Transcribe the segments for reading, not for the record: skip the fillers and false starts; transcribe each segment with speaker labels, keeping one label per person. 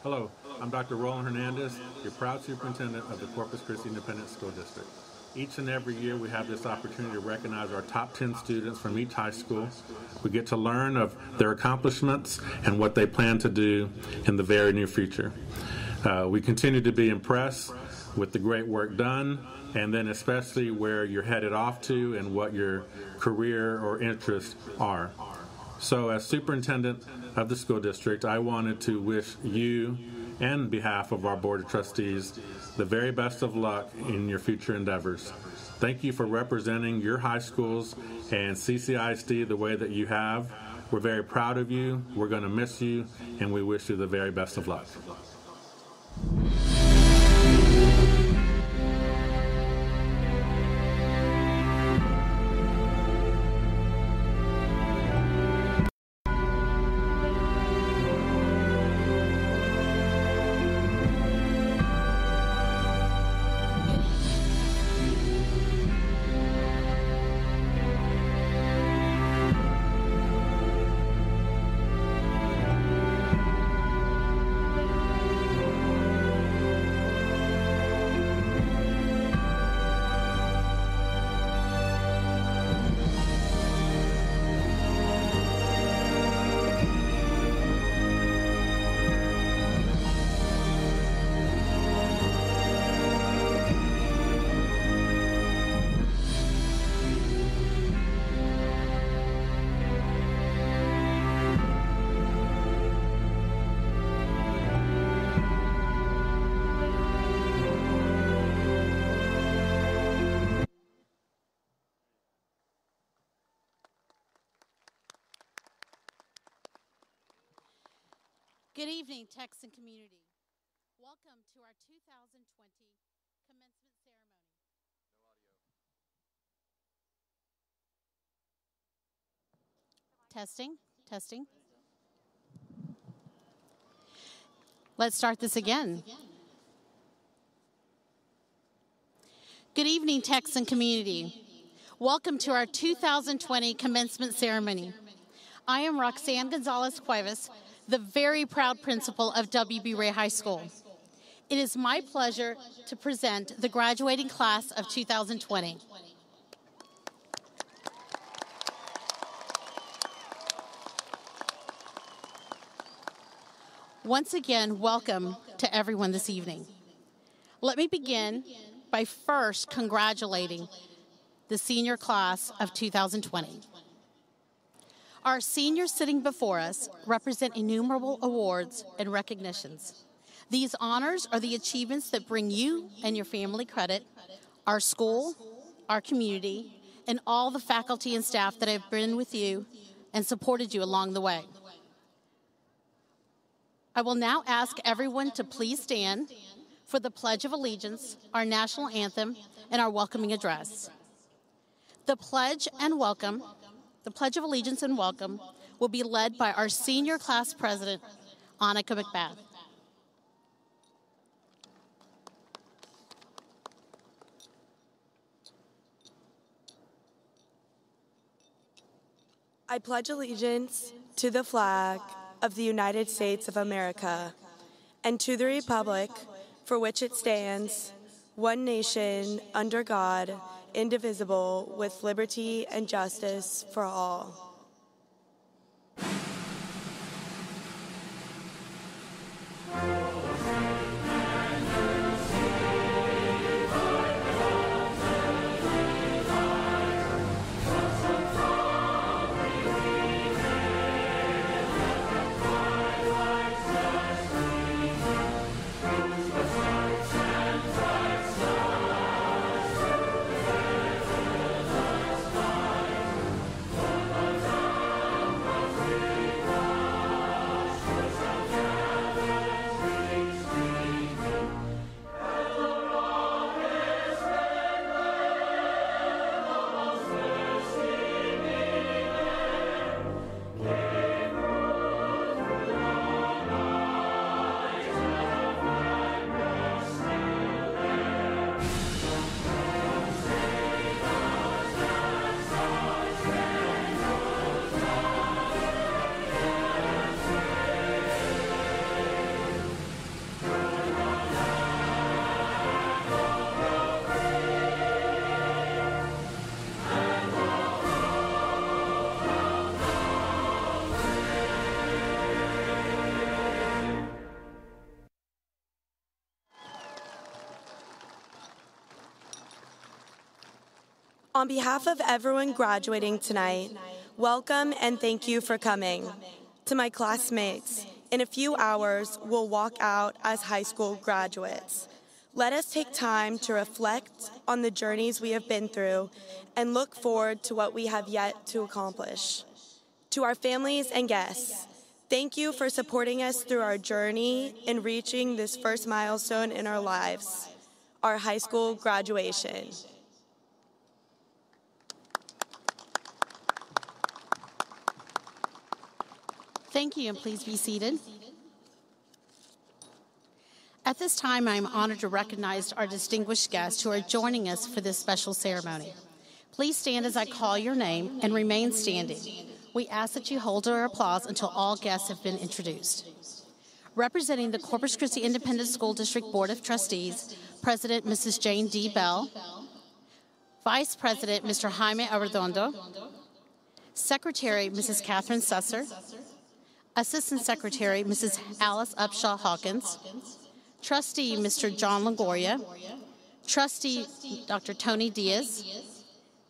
Speaker 1: Hello, I'm Dr. Roland Hernandez, your proud superintendent of the Corpus Christi Independent School District. Each and every year we have this opportunity to recognize our top 10 students from each high school. We get to learn of their accomplishments and what they plan to do in the very near future. We continue to be impressed with the great work done, and then especially where you're headed off to and what your career or interests are. So as superintendent of the school district, I wanted to wish you, and on behalf of our Board of Trustees, the very best of luck in your future endeavors. Thank you for representing your high schools and CCISD the way that you have. We're very proud of you, we're going to miss you, and we wish you the very best of luck.
Speaker 2: Good evening, Texan community. Welcome to our 2020 commencement ceremony. Testing. Let's start this again. Good evening, Texan community. Welcome to our 2020 commencement ceremony. I am Roxanne Gonzalez-Cuevas, the very proud principal of W.B. Ray High School. It is my pleasure to present the graduating class of 2020. Once again, welcome to everyone this evening. Let me begin by first congratulating the senior class of 2020. Our seniors sitting before us represent innumerable awards and recognitions. These honors are the achievements that bring you and your family credit, our school, our community, and all the faculty and staff that have been with you and supported you along the way. I will now ask everyone to please stand for the Pledge of Allegiance, our national anthem, and our welcoming address. The Pledge of Allegiance and welcome will be led by our senior class president, Annika Macbeth.
Speaker 3: I pledge allegiance to the flag of the United States of America and to the republic for which it stands, one nation, under God, indivisible, with liberty and justice for all. On behalf of everyone graduating tonight, welcome and thank you for coming. To my classmates, in a few hours, we'll walk out as high school graduates. Let us take time to reflect on the journeys we have been through and look forward to what we have yet to accomplish. To our families and guests, thank you for supporting us through our journey in reaching this first milestone in our lives, our high school graduation.
Speaker 2: Thank you, and please be seated. At this time, I am honored to recognize our distinguished guests who are joining us for this special ceremony. Please stand as I call your name and remain standing. We ask that you hold our applause until all guests have been introduced. Representing the Corpus Christi Independent School District Board of Trustees, President Mrs. Jane D. Bell, Vice President Mr. Jaime Arredondo, Secretary Mrs. Catherine Susser, Assistant Secretary Mrs. Alice Upshaw Hawkins, Trustee Mr. John Longoria, Trustee Dr. Tony Diaz,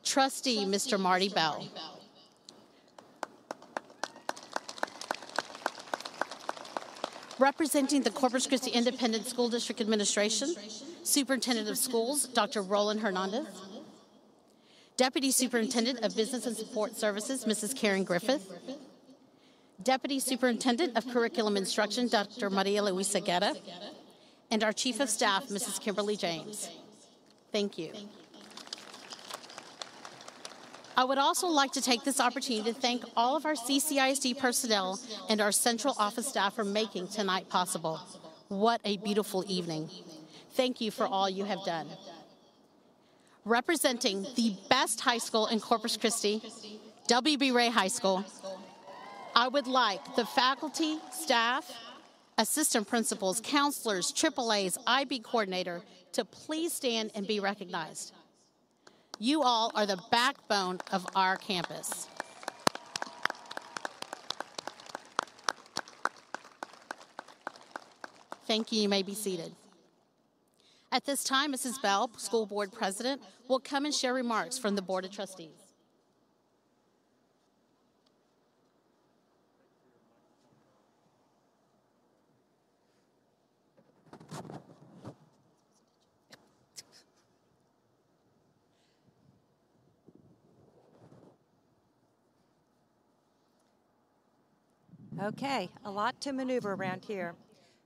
Speaker 2: Trustee Mr. Marty Bell. Representing the Corpus Christi Independent School District Administration, Superintendent of Schools, Dr. Roland Hernandez, Deputy Superintendent of Business and Support Services, Mrs. Karen Griffith, Deputy Superintendent of Curriculum Instruction, Dr. Maria Luisa Guerra, and our Chief of Staff, Mrs. Kimberly James. Thank you. I would also like to take this opportunity to thank all of our CCISD personnel and our central office staff for making tonight possible. What a beautiful evening. Thank you for all you have done. Representing the best high school in Corpus Christi, W.B. Ray High School, I would like the faculty, staff, assistant principals, counselors, AAAs, IB coordinator to please stand and be recognized. You all are the backbone of our campus. Thank you. You may be seated. At this time, Mrs. Bell, School Board President, will come and share remarks from the Board of Trustees.
Speaker 4: Okay, a lot to maneuver around here.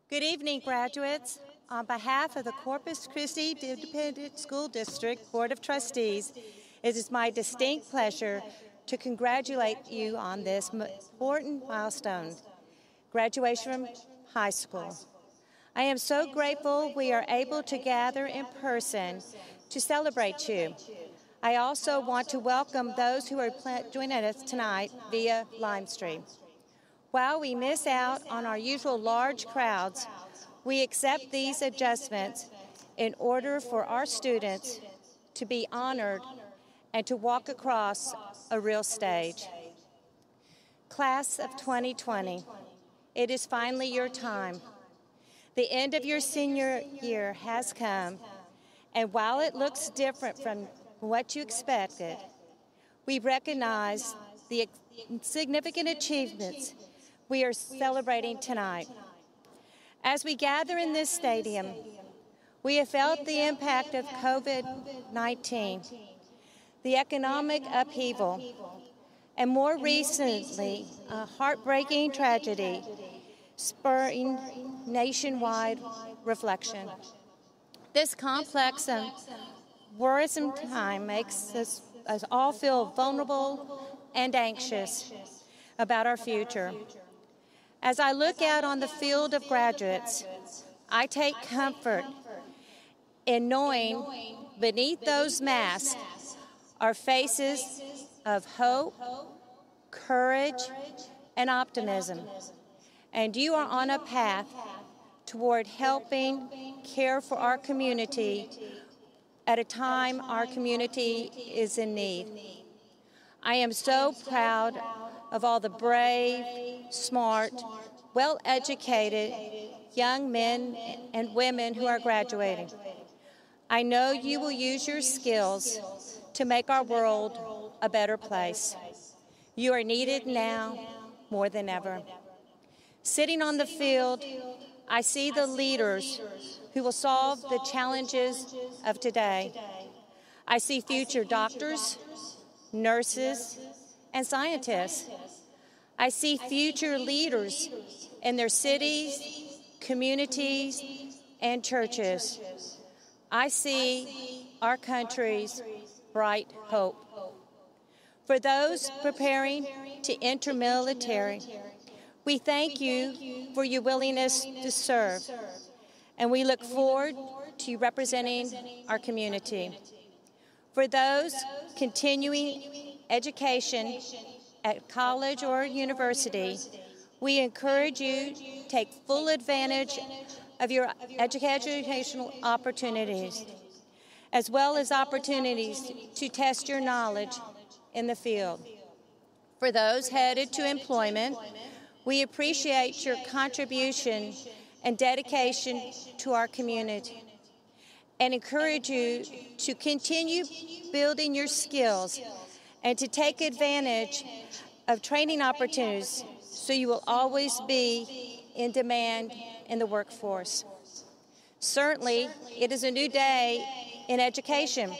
Speaker 4: Good evening, graduates. On behalf of the Corpus Christi Independent School District Board of Trustees, it is my distinct pleasure to congratulate you on this important milestone, graduation from high school. I am so grateful we are able to gather in person to celebrate you. I also want to welcome those who are joining us tonight via live stream. While we miss out on our usual large crowds, we accept these adjustments in order for our students to be honored and to walk across a real stage. Class of 2020, it is finally your time. The end of your senior year has come, and while it looks different from what you expected, we recognize the significant achievements we are celebrating tonight. As we gather in this stadium, we have felt the impact of COVID-19, the economic upheaval, and more recently, a heartbreaking tragedy spurring nationwide reflection. This complex and worrisome time makes us all feel vulnerable and anxious about our future. As I look out on the field of graduates, I take comfort in knowing beneath those masks are faces of hope, courage, and optimism. And you are on a path toward helping care for our community at a time our community is in need. I am so proud of all the brave, smart, well-educated young men and women who are graduating. I know you will use your skills to make our world a better place. You are needed now more than ever. Sitting on the field, I see the leaders who will solve the challenges of today. I see future doctors, nurses, and scientists. I see future leaders in their cities, communities, and churches. I see our country's bright hope. For those preparing to enter military, we thank you for your willingness to serve, and we look forward to you representing our community. For those continuing education at college or university, we encourage you to take full advantage of your educational opportunities, as well as opportunities to test your knowledge in the field. For those headed to employment, we appreciate your contribution and dedication to our community and encourage you to continue building your skills and to take advantage of training opportunities so you will always be in demand in the workforce. Certainly, it is a new day in education.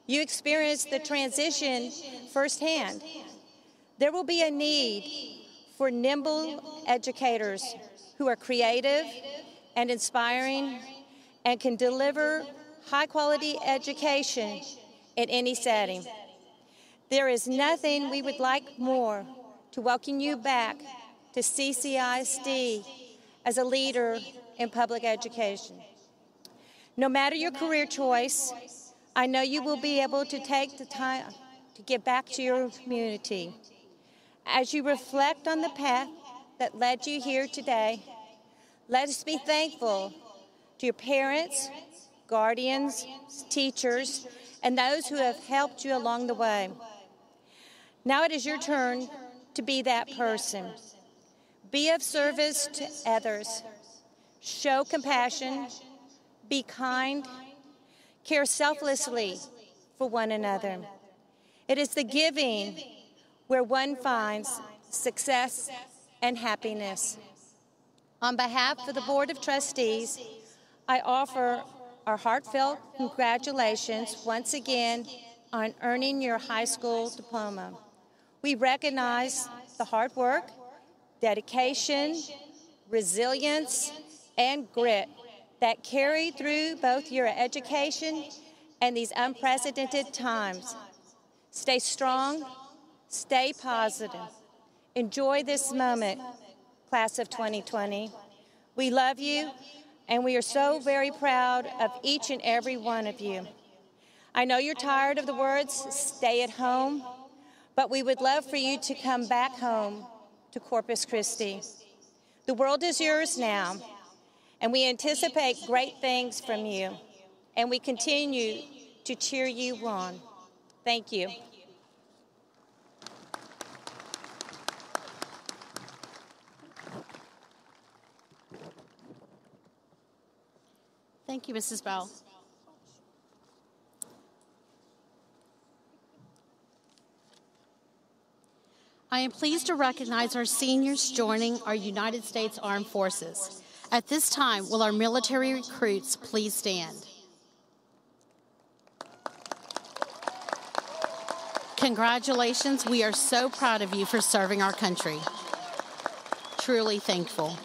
Speaker 4: You experienced the transition firsthand. There will be a need for nimble educators who are creative and inspiring and can deliver high-quality education in any setting. There is nothing we would like more to welcome you back to CCISD as a leader in public education. No matter your career choice, I know you will be able to take the time to give back to your community. As you reflect on the path that led you here today, let us be thankful to your parents, guardians, teachers, and those who have helped you along the way. Now it is your turn to be that person. Be of service to others. Show compassion. Be kind. Care selflessly for one another. It is the giving where one finds success and happiness. On behalf of the Board of Trustees, I offer our heartfelt congratulations once again on earning your high school diploma. We recognize the hard work, dedication, resilience, and grit that carry through both your education and these unprecedented times. Stay strong, stay positive. Enjoy this moment, class of 2020. We love you, and we are so very proud of each and every one of you. I know you're tired of the words, stay at home, but we would love for you to come back home to Corpus Christi. The world is yours now, and we anticipate great things from you, and we continue to cheer you on. Thank you.
Speaker 2: Thank you, Mrs. Bell. I am pleased to recognize our seniors joining our United States Armed Forces. At this time, will our military recruits please stand? Congratulations, we are so proud of you for serving our country. Truly thankful.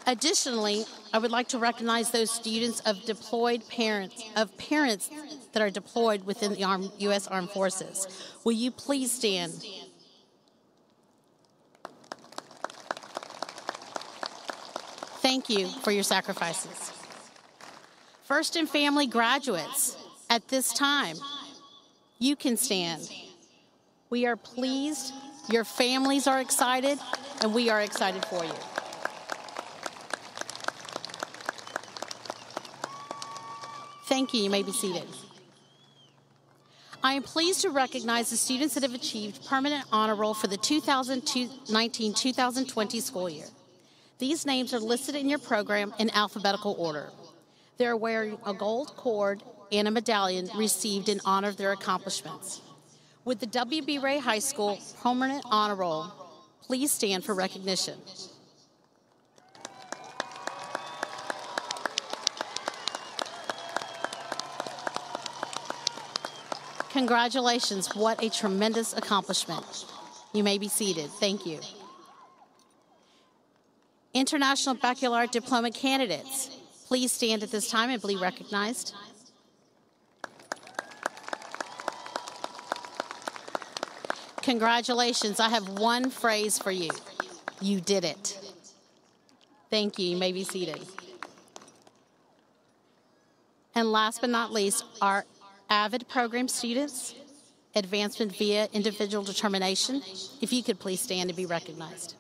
Speaker 2: Additionally, I would like to recognize those students of deployed parents, that are deployed within the U.S. Armed Forces. Will you please stand? Thank you for your sacrifices. First and family graduates, at this time, you can stand. We are pleased, your families are excited, and we are excited for you. Thank you. You may be seated. I am pleased to recognize the students that have achieved permanent honor roll for the 2019-2020 school year. These names are listed in your program in alphabetical order. They are wearing a gold cord and a medallion received in honor of their accomplishments. With the W.B. Ray High School Permanent Honor Roll, please stand for recognition. Congratulations, what a tremendous accomplishment. You may be seated. Thank you. International Baccalaureate Diploma candidates, please stand at this time and be recognized. Congratulations, I have one phrase for you. You did it. Thank you. You may be seated. And last but not least, our AVID program students, advancement via individual determination. If you could please stand and be recognized.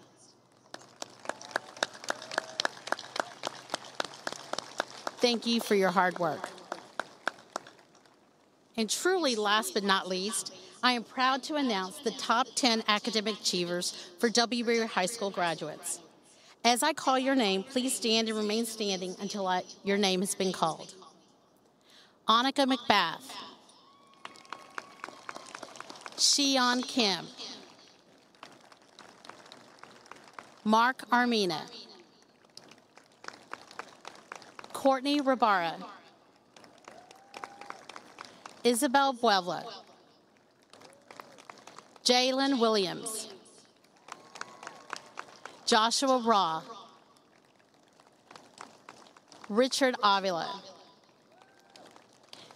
Speaker 2: Thank you for your hard work. And truly, last but not least, I am proud to announce the top 10 academic achievers for W.B. High School graduates. As I call your name, please stand and remain standing until your name has been called. Annika Macbeth, Xian Kim, Mark Armina, Courtney Rabara, Isabel Buevla, Jalen Williams, Joshua Raw, Richard Avila,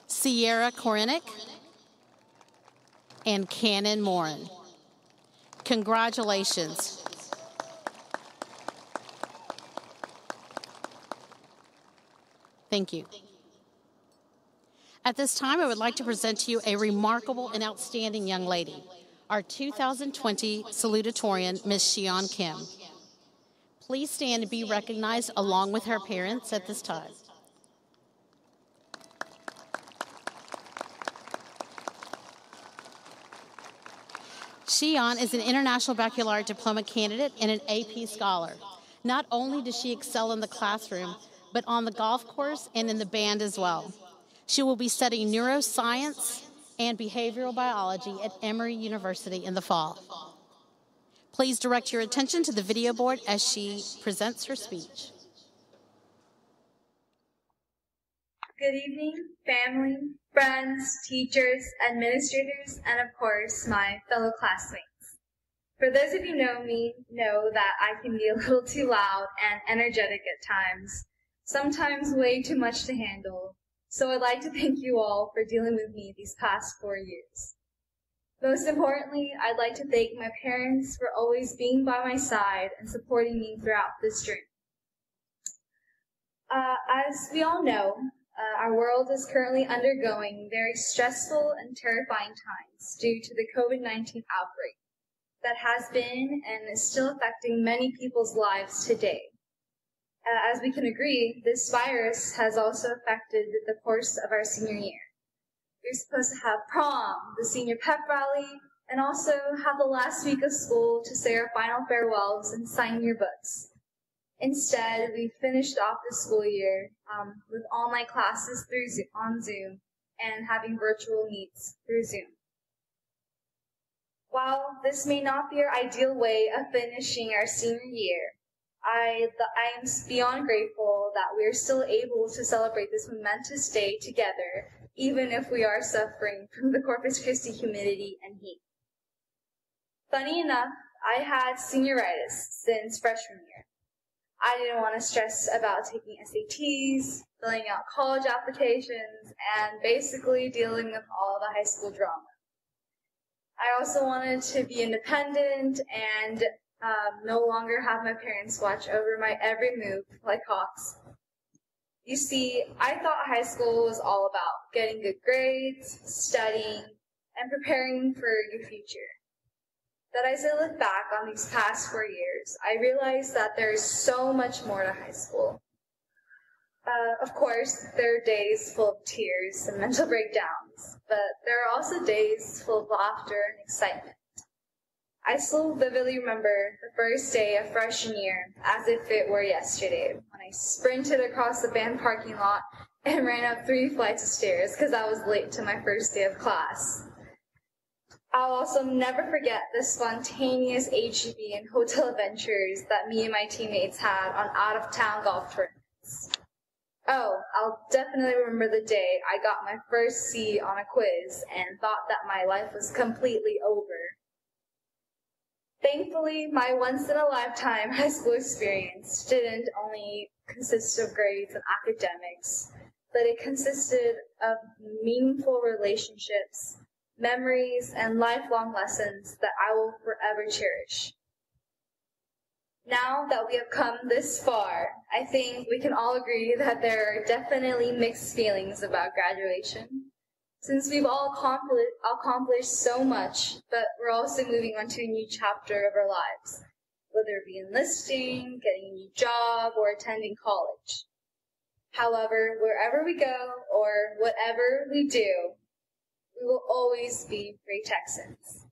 Speaker 2: Sierra Korenick, and Cannon Morin. Congratulations. Thank you. At this time, I would like to present to you a remarkable and outstanding young lady, our 2020 Salutatorian, Ms. Xian Kim. Please stand and be recognized along with her parents at this time. Xian is an International Baccalaureate Diploma candidate and an AP Scholar. Not only does she excel in the classroom, but on the golf course and in the band as well. She will be studying neuroscience and behavioral biology at Emory University in the fall. Please direct your attention to the video board as she presents her speech.
Speaker 5: Good evening, family, friends, teachers, administrators, and of course, my fellow classmates. For those of you who know me, know that I can be a little too loud and energetic at times, sometimes way too much to handle. So I'd like to thank you all for dealing with me these past 4 years. Most importantly, I'd like to thank my parents for always being by my side and supporting me throughout this journey. As we all know, our world is currently undergoing very stressful and terrifying times due to the COVID-19 outbreak that has been and is still affecting many people's lives today. As we can agree, this virus has also affected the course of our senior year. We're supposed to have prom, the senior pep rally, and also have the last week of school to say our final farewells and sign yearbooks. Instead, we finished off the school year with online classes on Zoom and having virtual meets through Zoom. While this may not be our ideal way of finishing our senior year, I am beyond grateful that we are still able to celebrate this momentous day together, even if we are suffering from the Corpus Christi humidity and heat. Funny enough, I had senioritis since freshman year. I didn't want to stress about taking SATs, filling out college applications, and basically dealing with all the high school drama. I also wanted to be independent and no longer have my parents watch over my every move like hawks. You see, I thought high school was all about getting good grades, studying, and preparing for your future. But as I look back on these past 4 years, I realized that there is so much more to high school. Of course, there are days full of tears and mental breakdowns, but there are also days full of laughter and excitement. I still vividly remember the first day of freshman year as if it were yesterday, when I sprinted across the band parking lot and ran up 3 flights of stairs because I was late to my first day of class. I'll also never forget the spontaneous HEB and hotel adventures that me and my teammates had on out-of-town golf tournaments. Oh, I'll definitely remember the day I got my first C on a quiz and thought that my life was completely over. Thankfully, my once-in-a-lifetime high school experience didn't only consist of grades and academics, but it consisted of meaningful relationships, memories, and lifelong lessons that I will forever cherish. Now that we have come this far, I think we can all agree that there are definitely mixed feelings about graduation. Since we've all accomplished so much, but we're also moving on to a new chapter of our lives, whether it be enlisting, getting a new job, or attending college. However, wherever we go or whatever we do, we will always be Ray Texans.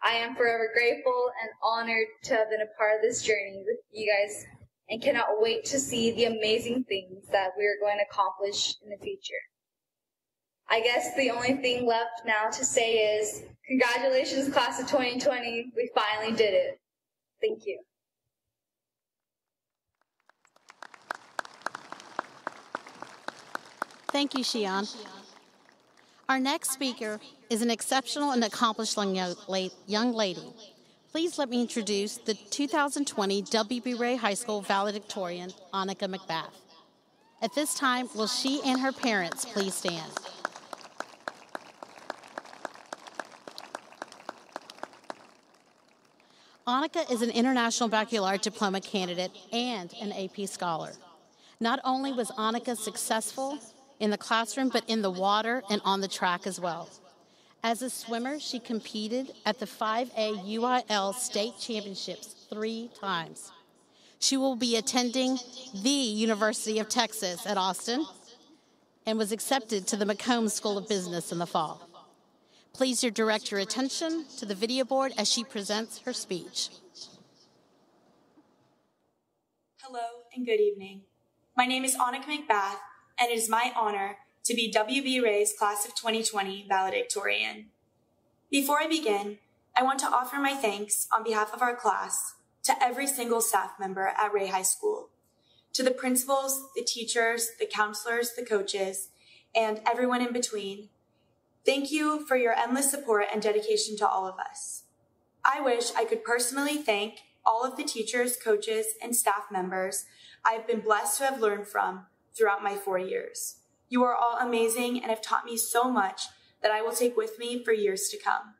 Speaker 5: I am forever grateful and honored to have been a part of this journey with you guys and cannot wait to see the amazing things that we are going to accomplish in the future. I guess the only thing left now to say is, congratulations, class of 2020. We finally did it. Thank you.
Speaker 2: Thank you, Xian. Our next speaker is an exceptional and accomplished young lady. Please let me introduce the 2020 W.B. Ray High School Valedictorian, Annika Macbeth. At this time, will she and her parents please stand? Annika is an International Baccalaureate Diploma candidate and an AP Scholar. Not only was Annika successful in the classroom, but in the water and on the track as well. As a swimmer, she competed at the 5A UIL State Championships 3 times. She will be attending the University of Texas at Austin and was accepted to the McCombs School of Business in the fall. Please direct your attention to the video board as she presents her speech.
Speaker 6: Hello and good evening. My name is Annika Macbeth, and it is my honor to be W.B. Ray's Class of 2020 Valedictorian. Before I begin, I want to offer my thanks on behalf of our class to every single staff member at Ray High School, to the principals, the teachers, the counselors, the coaches, and everyone in between. Thank you for your endless support and dedication to all of us. I wish I could personally thank all of the teachers, coaches, and staff members I have been blessed to have learned from throughout my 4 years. You are all amazing and have taught me so much that I will take with me for years to come.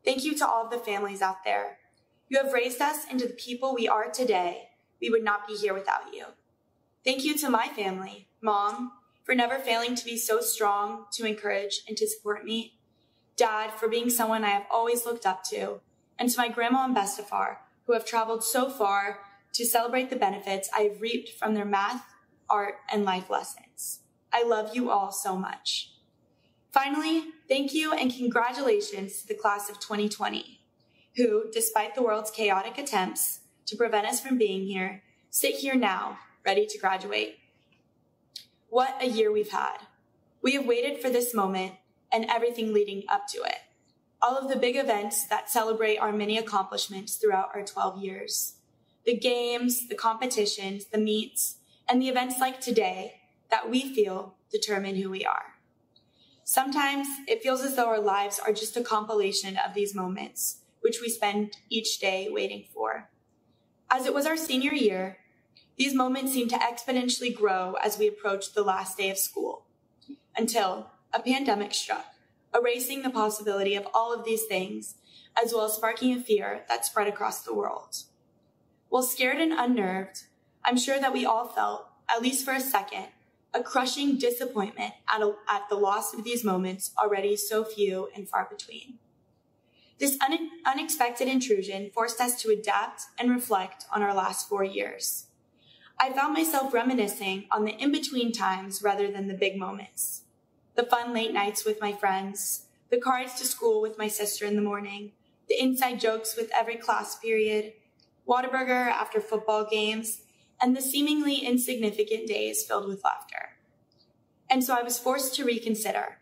Speaker 6: Thank you to all of the families out there. You have raised us into the people we are today. We would not be here without you. Thank you to my family, Mom, for never failing to be so strong to encourage and to support me. Dad, for being someone I have always looked up to. And to my grandma and Bestafar, who have traveled so far to celebrate the benefits I have reaped from their math, art, and life lessons. I love you all so much. Finally, thank you and congratulations to the class of 2020, who, despite the world's chaotic attempts to prevent us from being here, sit here now, ready to graduate. What a year we've had. We have waited for this moment and everything leading up to it. All of the big events that celebrate our many accomplishments throughout our 12 years. The games, the competitions, the meets, and the events like today that we feel determine who we are. Sometimes it feels as though our lives are just a compilation of these moments, which we spend each day waiting for. As it was our senior year, these moments seemed to exponentially grow as we approached the last day of school, until a pandemic struck, erasing the possibility of all of these things, as well as sparking a fear that spread across the world. While scared and unnerved, I'm sure that we all felt, at least for a second, a crushing disappointment at the loss of these moments already so few and far between. This unexpected intrusion forced us to adapt and reflect on our last 4 years. I found myself reminiscing on the in-between times rather than the big moments. The fun late nights with my friends, the car rides to school with my sister in the morning, the inside jokes with every class period, Whataburger after football games, and the seemingly insignificant days filled with laughter. And so I was forced to reconsider.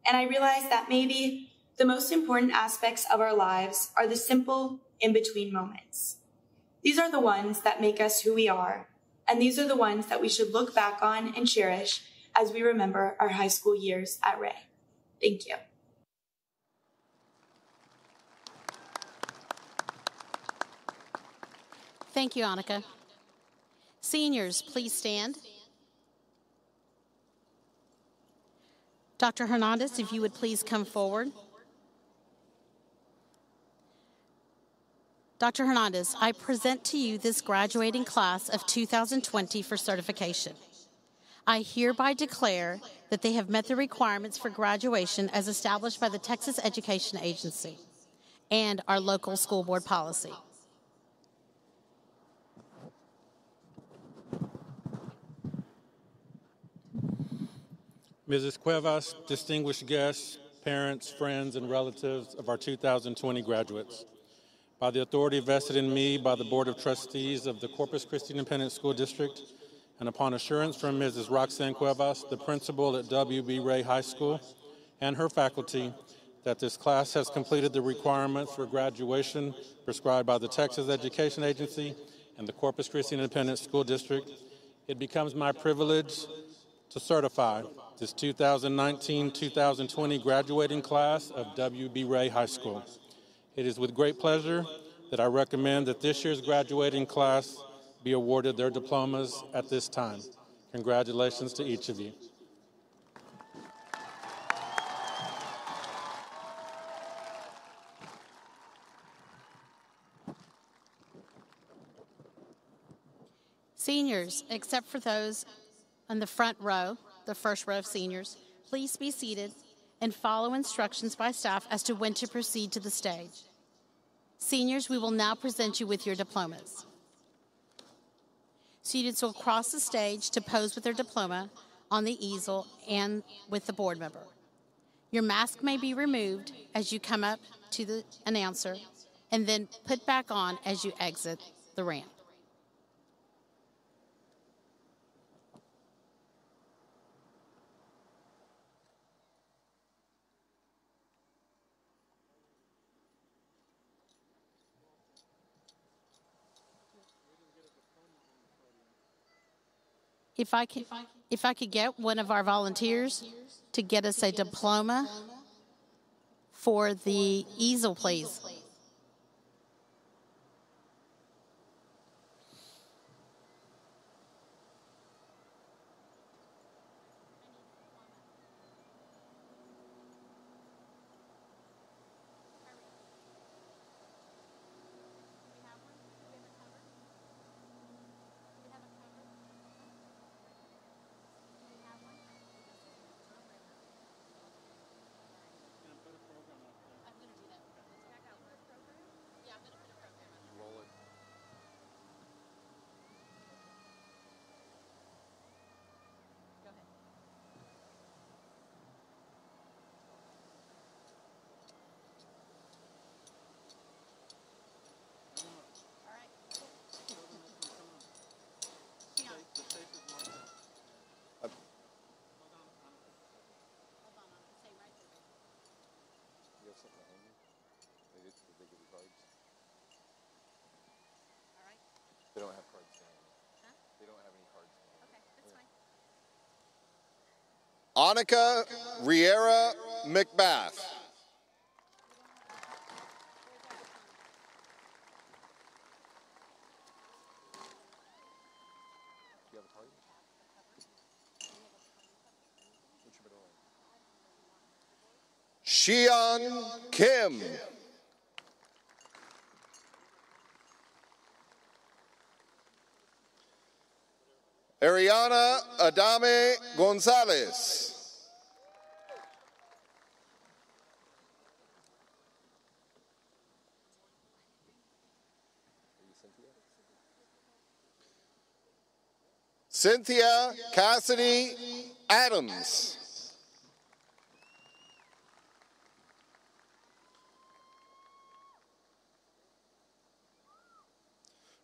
Speaker 6: And I realized that maybe the most important aspects of our lives are the simple in-between moments. These are the ones that make us who we are, and these are the ones that we should look back on and cherish as we remember our high school years at Ray. Thank you.
Speaker 2: Thank you, Annika. Seniors, please stand. Dr. Hernandez, if you would please come forward. Dr. Hernandez, I present to you this graduating class of 2020 for certification. I hereby declare that they have met the requirements for graduation as established by the Texas Education Agency and our local school board policy.
Speaker 1: Mrs. Cuevas, distinguished guests, parents, friends, and relatives of our 2020 graduates. By the authority vested in me by the Board of Trustees of the Corpus Christi Independent School District, and upon assurance from Mrs. Roxanne Cuevas, the principal at W.B. Ray High School, and her faculty, that this class has completed the requirements for graduation prescribed by the Texas Education Agency and the Corpus Christi Independent School District, it becomes my privilege to certify this 2019-2020 graduating class of W.B. Ray High School. It is with great pleasure that I recommend that this year's graduating class be awarded their diplomas at this time. Congratulations to each of you.
Speaker 2: Seniors, except for those on the front row, the first row of seniors, please be seated and follow instructions by staff as to when to proceed to the stage. Seniors, we will now present you with your diplomas. Students will cross the stage to pose with their diploma on the easel and with the board member. Your mask may be removed as you come up to the announcer and then put back on as you exit the ramp. If I could get one of our volunteers to get us a diploma for the easel, please.
Speaker 7: They don't have cards down. Huh? They don't have any cards down. Okay, that's fine. Annika Riera Macbeth. Do you have a card? What's your middle name? Xian Kim. Ariana Adame Gonzalez. Cynthia Cassidy Adams.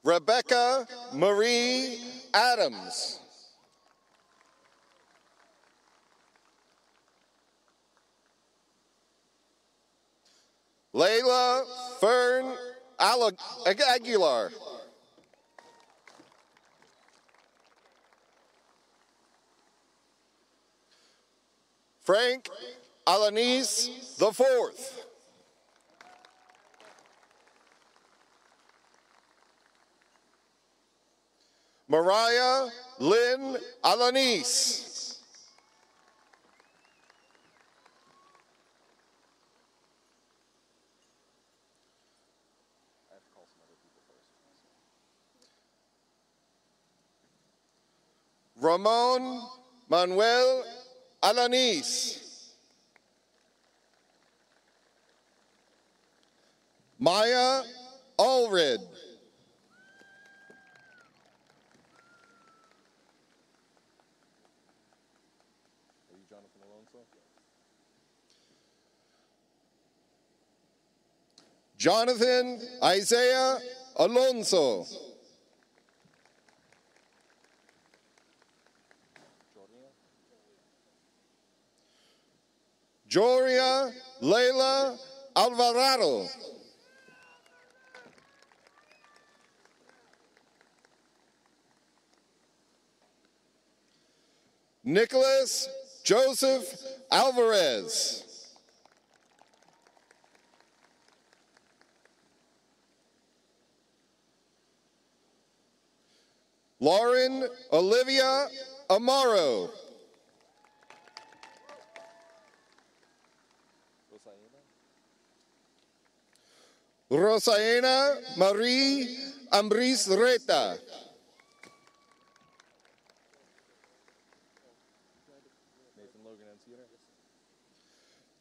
Speaker 7: Rebecca Marie Adams. Layla Fern Aguilar. Frank Alanis IV. Mariah Lynn Alanis. Ramon Manuel Alanis. Maya Allred. Jonathan Isaiah Alonso. Joria Leila Alvarado. Nicholas Joseph Alvarez. Lauren Olivia Amaro. Rosaena Marie Ambris Reta.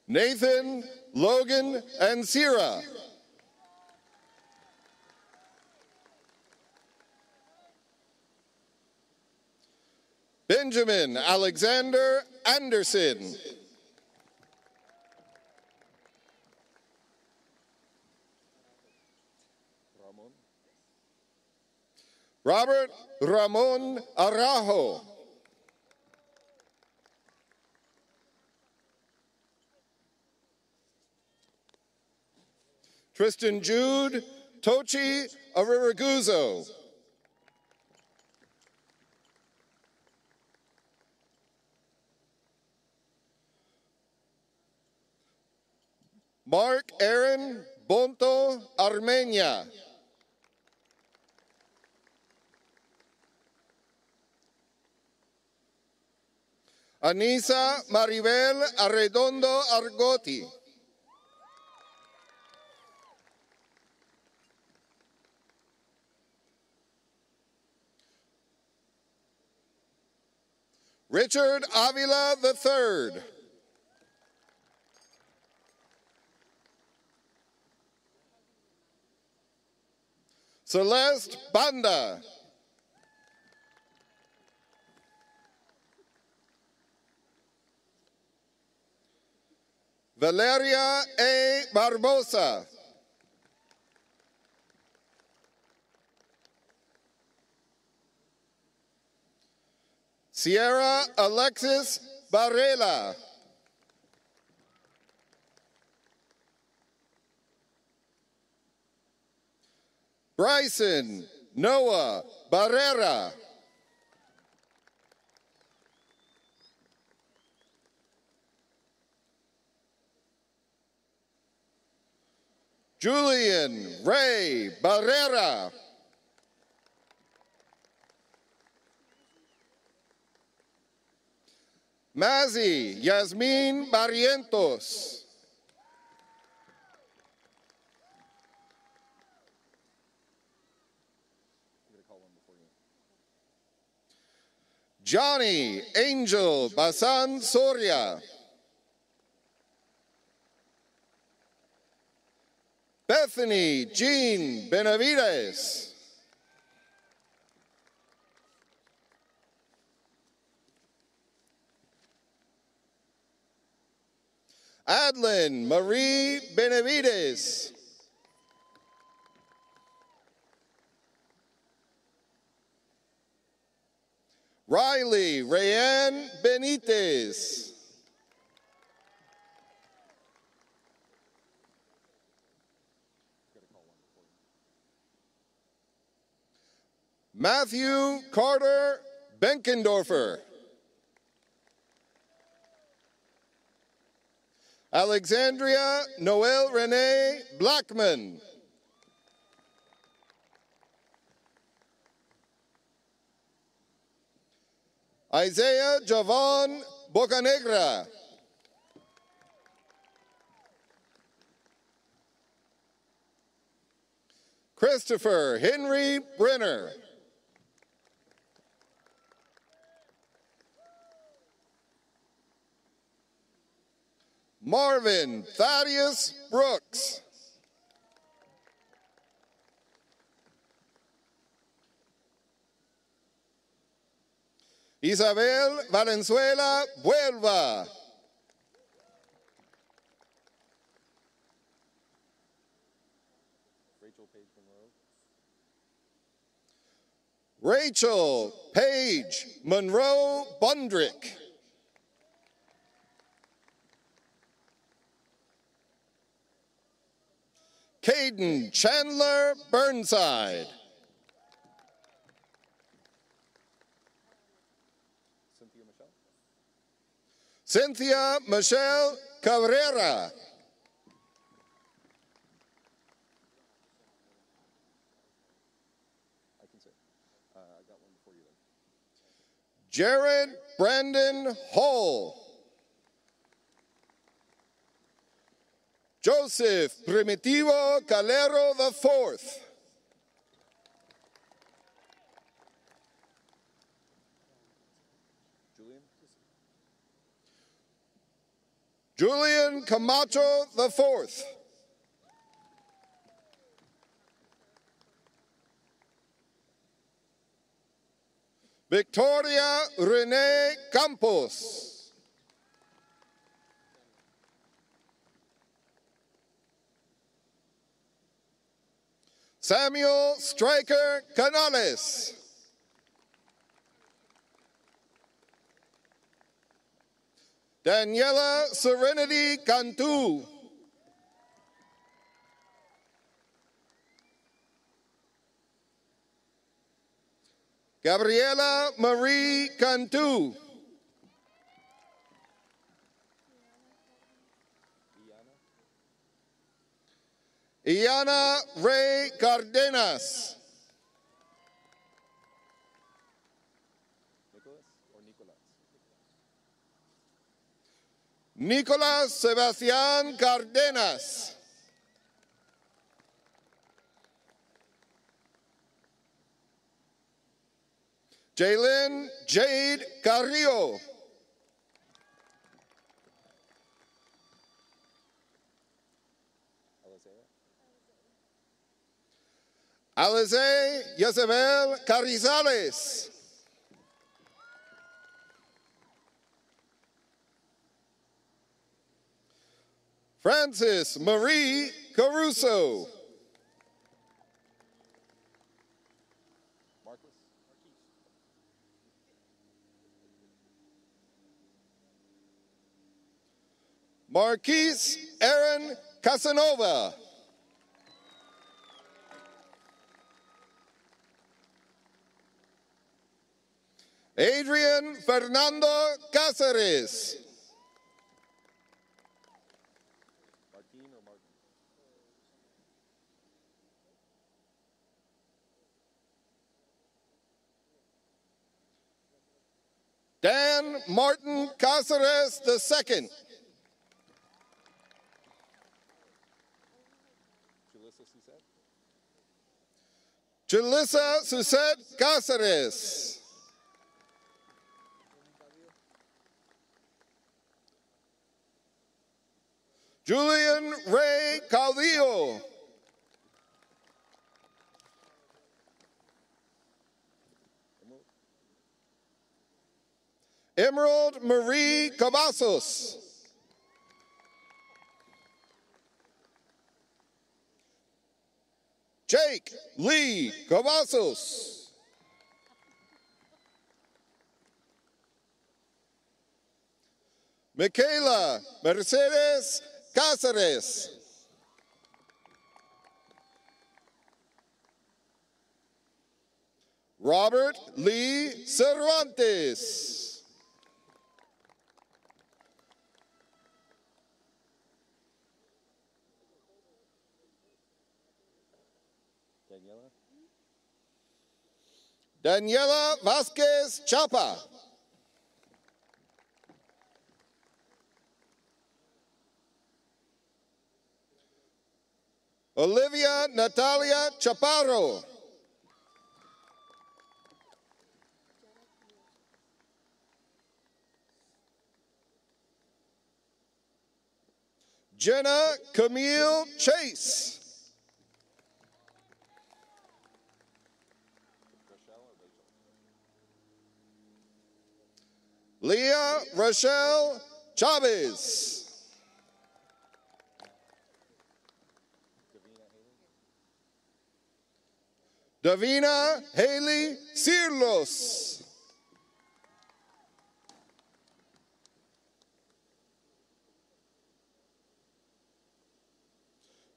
Speaker 7: Nathan Logan and Sierra. Benjamin Alexander Anderson. Robert Ramon Araujo. Tristan Jude Tochi Ariraguzo. Mark Aaron Bonto Armenia. Anisa Maribel Arredondo Argoti. Richard Avila III. Celeste Banda. Valeria A. Barbosa. Sierra Alexis Barrela. Bryson Noah Barrera. Julian Ray Barrera. Mazi Yasmin Barrientos. Johnny Angel Basan Soria. Bethany Jean Benavides. Adlin Marie Benavides. Riley Rayanne Benitez. Matthew Carter Benkendorfer. Alexandria Noel Renee Blackman. Isaiah Javon Bocanegra. Christopher Henry Brenner. Marvin Thaddeus Brooks. Isabel Valenzuela Vuelva. Rachel Paige Monroe Bundrick. Caden Chandler Burnside. Cynthia Michelle Cabrera. Jared Brandon Hall. Joseph Primitivo Calero IV. Julian Camacho IV. Victoria Renee Campos. Samuel Stryker Canales. Daniela Serenity Cantu. Gabriela Marie Cantu. Iana Ray Cardenas. Nicolás Sebastián Cardenas. Jaylin Jade Carrillo. Alize Yesabel Carrizales. Francis Marie Caruso. Marquise Aaron Casanova. Adrian Fernando Cáceres. Dan Martin Cáceres II. Julissa Susette Cáceres. Julian Ray Caudillo. Emerald Marie Cavazos. Jake Lee Cavazos. Michaela Mercedes Cáceres. Robert Lee Cervantes. Daniela Vasquez Chapa. Olivia Natalia Chaparro. Jenna Camille Chase. Leah Rochelle Chavez. Davina Haley Cirlos.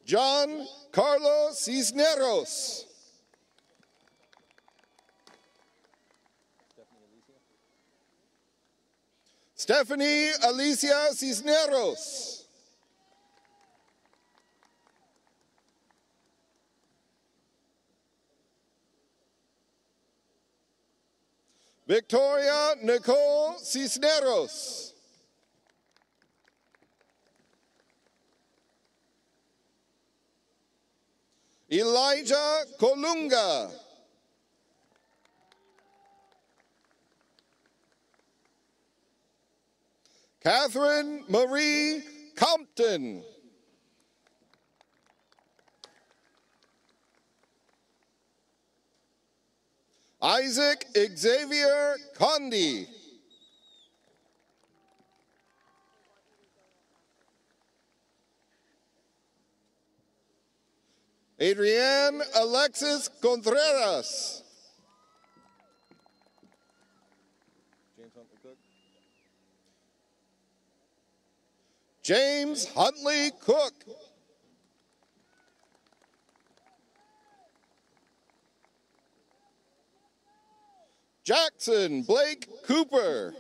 Speaker 7: John Carlos Cisneros. Stephanie Alicia Cisneros. Victoria Nicole Cisneros. Elijah Colunga. Catherine Marie Compton. Isaac Xavier Condi. Adrienne Alexis Contreras. James Huntley Cook. Jackson Blake Cooper.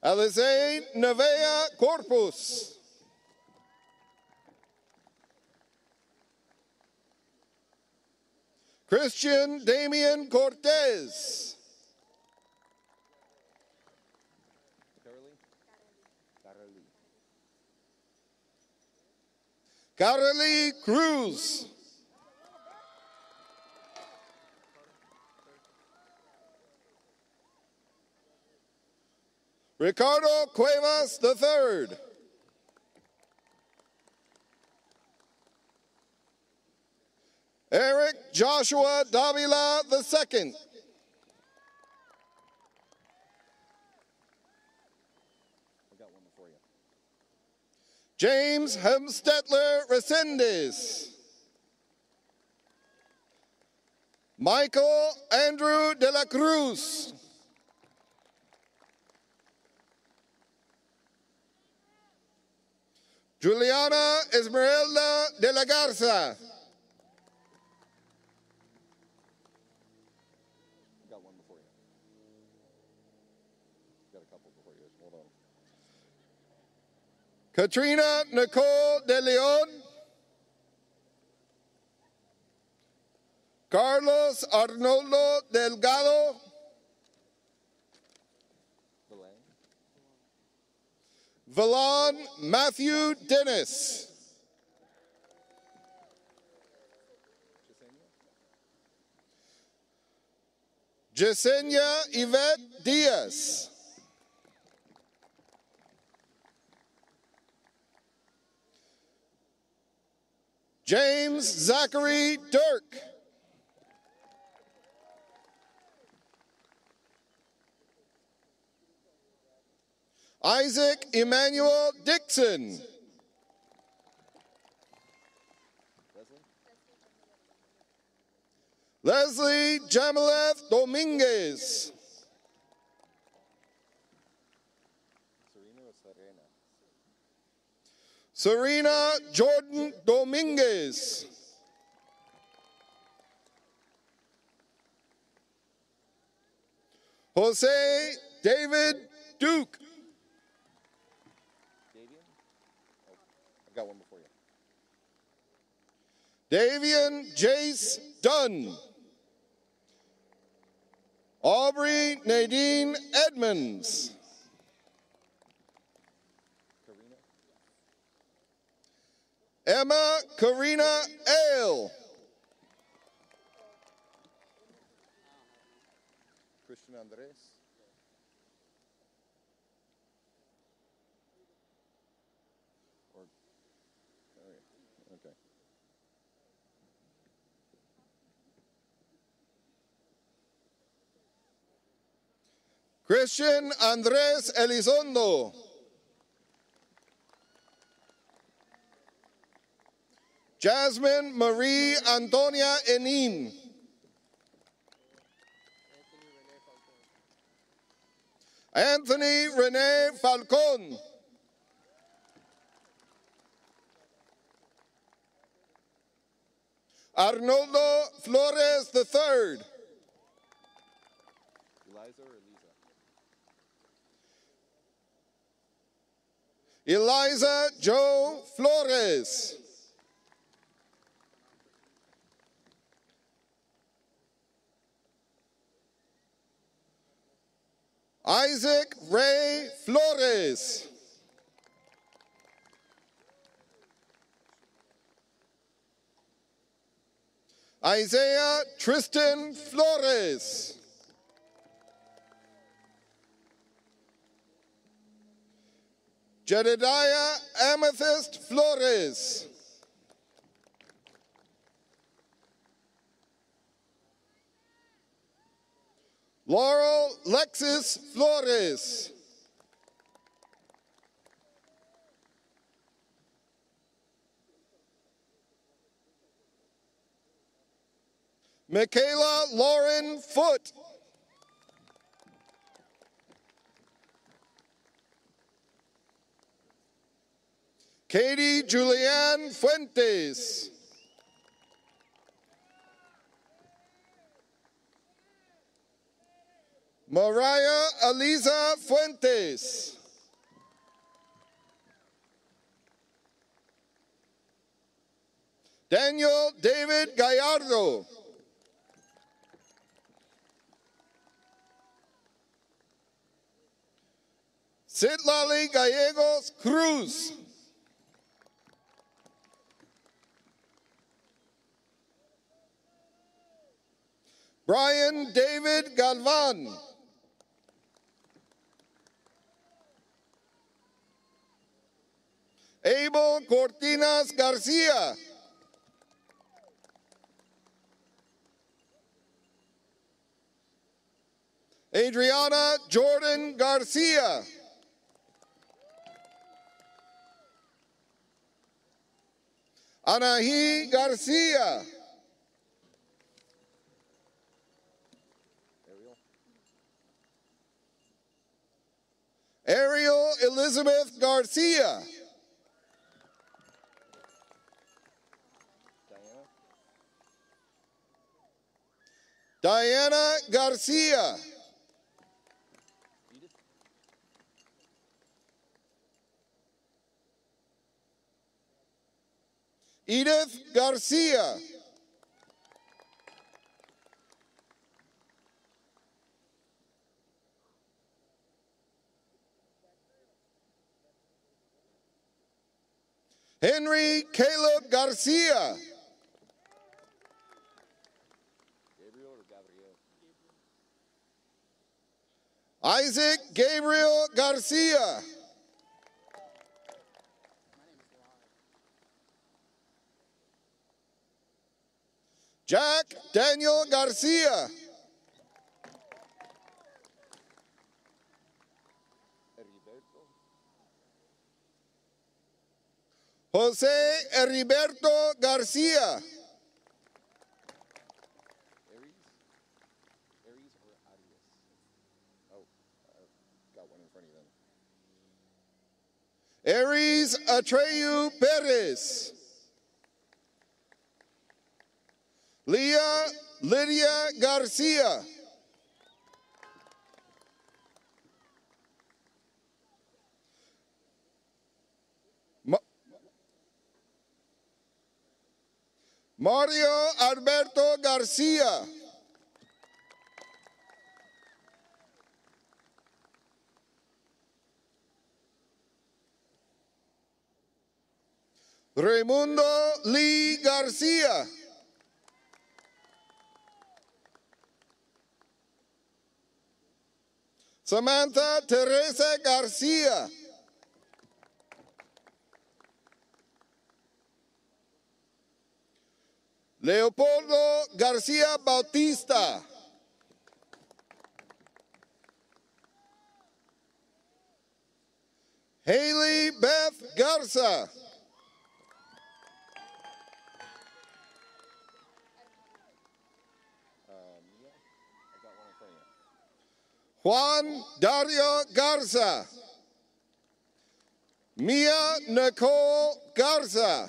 Speaker 7: Alize Nevea Corpus. Christian Damian Cortez. Carolee Cruz. Ricardo Cuevas III. Eric Joshua Davila II. James Hemstetler Resendez. Michael Andrew de la Cruz. Juliana Esmeralda de la Garza. Got one before you. Got a couple before you. Hold on. Katrina Nicole de Leon. Carlos Arnoldo Delgado. Valon Matthew Dennis. Jasenia Yvette Diaz. James Zachary Dirk. Isaac Emmanuel Dixon. Leslie Jamaleth Dominguez. Serena Jordan Dominguez. Jose David Duke. I got one before you. Davian Jace Dunn. Aubrey Nadine Edmonds. Emma Karina Ale. Christian Andres. Okay. Christian Andres Elizondo. Jasmine Marie Antonia Enin. Anthony Rene Falcon. Arnoldo Flores III. Eliza Joe Flores. Isaac Ray Flores. Isaiah Tristan Flores. Jedediah Amethyst Flores. Laurel Lexis Flores. Michaela Lauren Foote. Katie Julianne Fuentes. Mariah Aliza Fuentes. Daniel David Gallardo. Citlali Gallegos Cruz. Brian David Galvan. Abel Cortinas Garcia. Adriana Jordan Garcia. Anahi Garcia. Ariel Elizabeth Garcia. Diana Garcia. Edith Garcia. Henry Caleb Garcia. Isaac Gabriel Garcia. Jack Daniel Garcia. Jose Heriberto Garcia. Aries Atreyu Perez. Leah Lydia Garcia. Mario Alberto Garcia. Raimundo Lee Garcia. Samantha Teresa Garcia. Leopoldo Garcia Bautista. Haley Beth Garza. Juan Dario Garza. Mia Nicole Garza.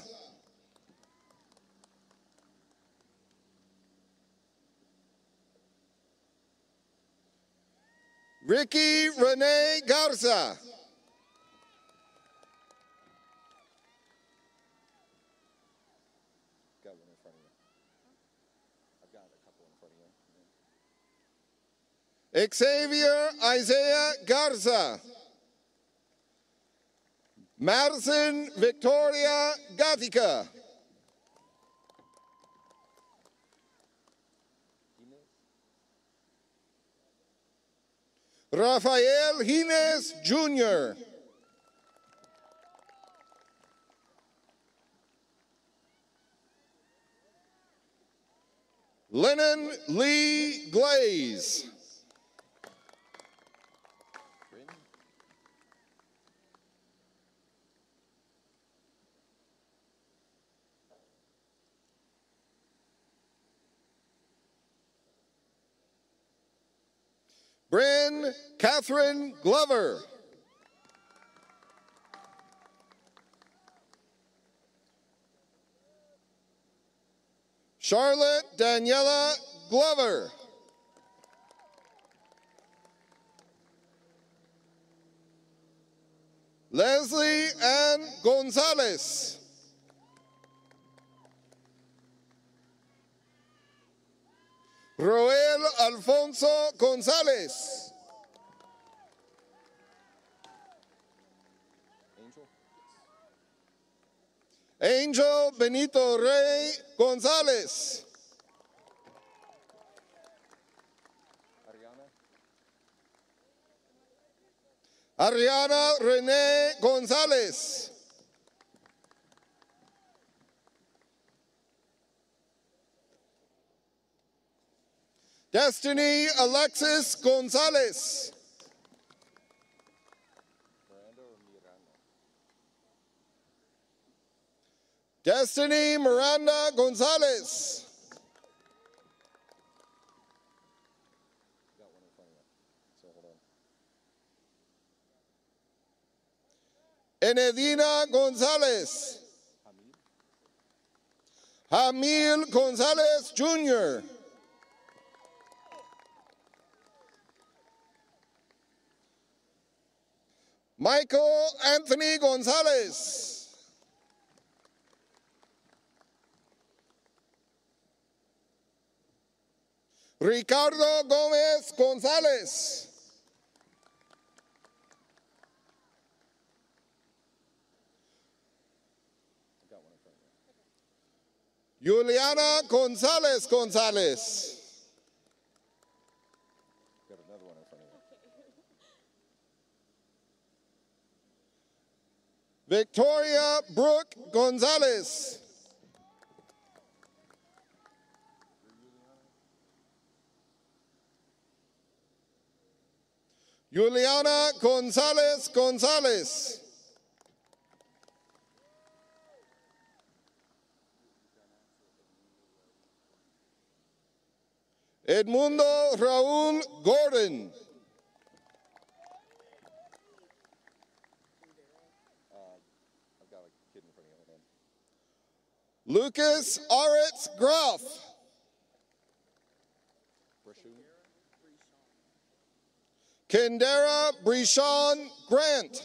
Speaker 7: Ricky Renee Garza. Got one in front of you. I've got a couple in front of you. Xavier Isaiah Garza. Madison Victoria Gatica. Rafael Hines Jr. Lennon Lee Glaze. Bryn Catherine Glover. Charlotte Daniela Glover. Leslie Ann Gonzalez. Roel Alfonso Gonzalez. Angel Benito Rey Gonzalez. Ariana Renee Gonzalez. Destiny Alexis Gonzalez. Destiny Miranda Gonzalez. Enedina Gonzalez. Jamil Gonzalez Jr. Michael Anthony Gonzalez. Ricardo Gomez Gonzalez. Juliana Gonzalez Gonzalez. Got another one in front of you. Victoria Brooke Gonzalez. Juliana Gonzalez Gonzalez. Edmundo Raúl Gordon. I've got a kid in front of you. Lucas Aretz Graf. Kendera Brishon Grant.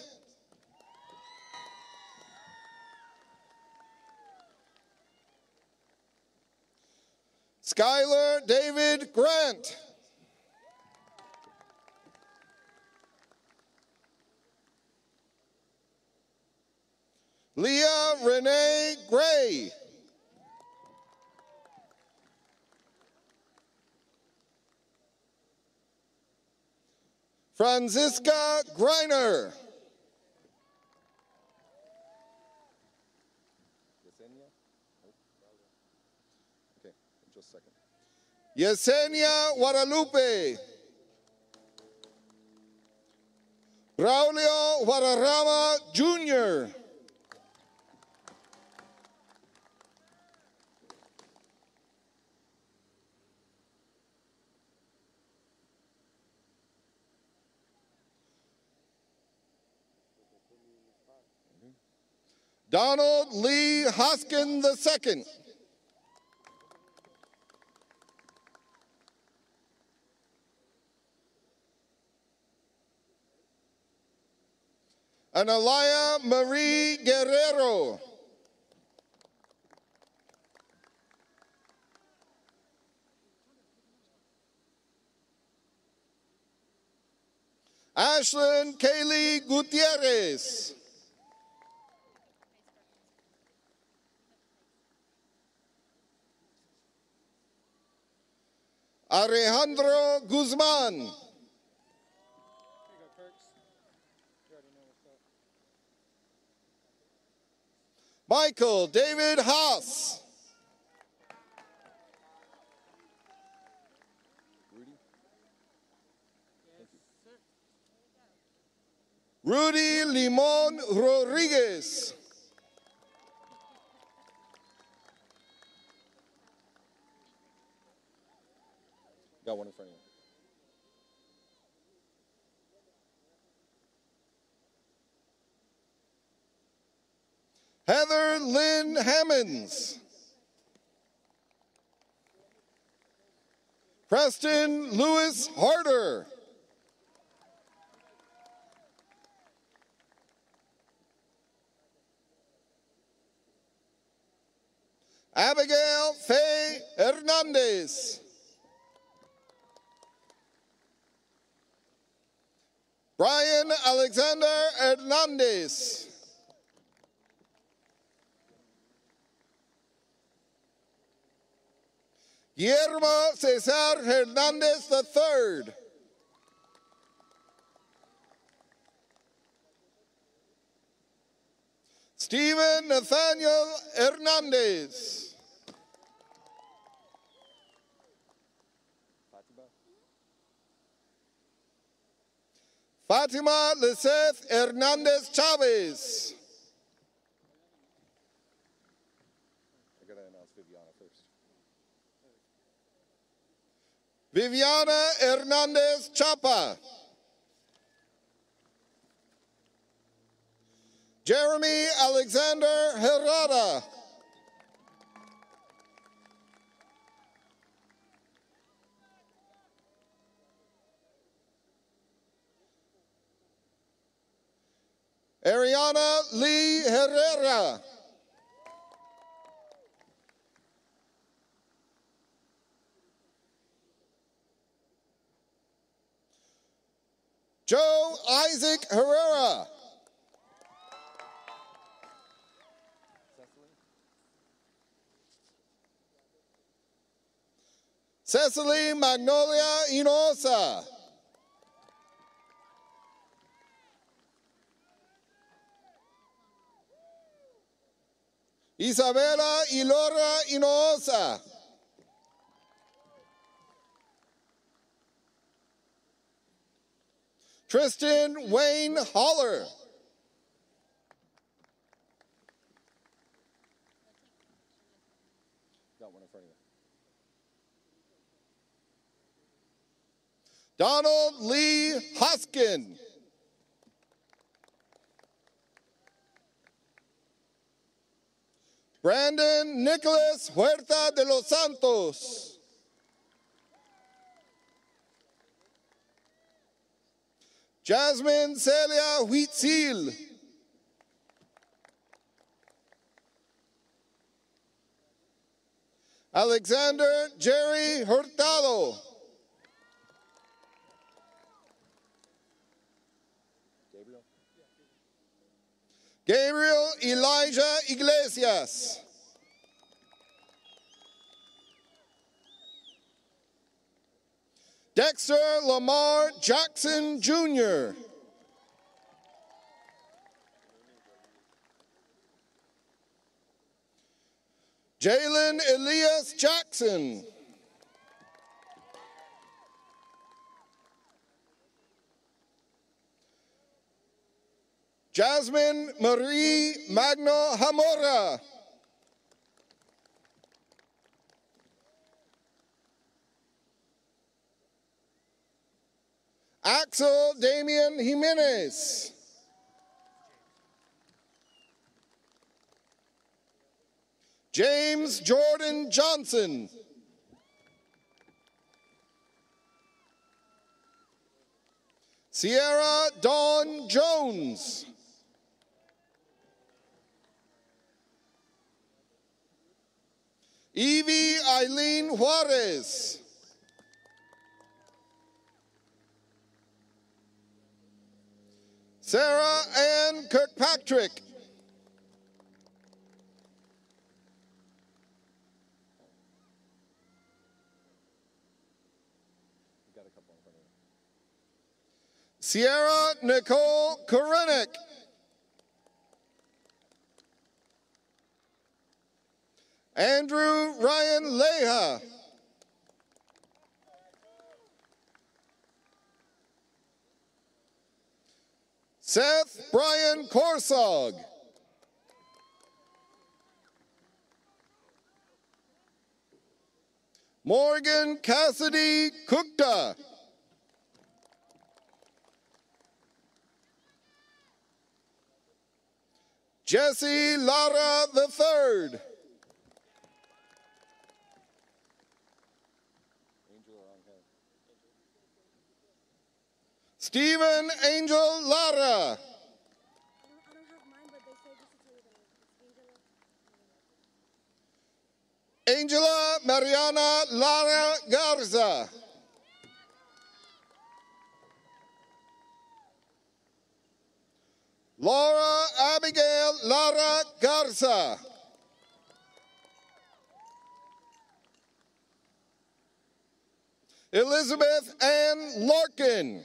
Speaker 7: Skylar David Grant. Leah Renee Gray. Franziska Greiner. Okay, just a second. Yesenia Guadalupe. Braulio Guadarrama Jr. Donald Lee Hoskin II. Analia Marie Guerrero. Ashlyn Kaylee Gutierrez. Alejandro Guzman. Michael David Haas. Rudy Limon Rodriguez. Got one in front of you. Heather Lynn Hammonds. Preston Lewis Harder. Abigail Faye Hernandez. Brian Alexander Hernandez. Guillermo Cesar Hernandez III. Stephen Nathaniel Hernandez. Fatima Liseth Hernandez Chavez. I gotta announce Viviana first. Viviana Hernandez Chapa. Jeremy Alexander Herrera. Ariana Lee Herrera. Joe Isaac Herrera. Cecily Magnolia Hinojosa. Isabela Ilora Hinojosa. Tristan Wayne Holler. Got one in front of you. Donald Lee Hoskin. Brandon Nicholas Huerta de los Santos. Jasmine Celia Huitzil. Alexander Jerry Hurtado. Gabriel Elijah Iglesias. Dexter Lamar Jackson, Jr. Jalen Elias Jackson. Jasmine Marie Magno Hamora. Axel Damian Jimenez. James Jordan Johnson. Sierra Dawn Jones. Evie Eileen Juarez. Sarah Ann Kirkpatrick. Sierra Nicole Korenick. Andrew Ryan Leha. Seth Brian Korsog. Morgan Cassidy Kukta. Jesse Lara III. Stephen Angel Lara. Angela Mariana Lara Garza. Laura Abigail Lara Garza. Elizabeth Ann Larkin.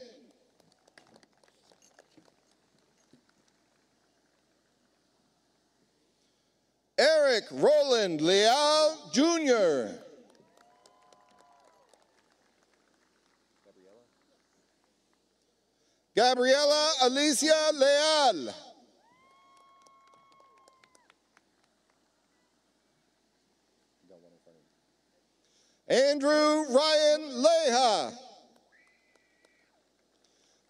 Speaker 7: Eric Roland Leal, Jr. Gabriela Alicia Leal. Andrew Ryan Leha.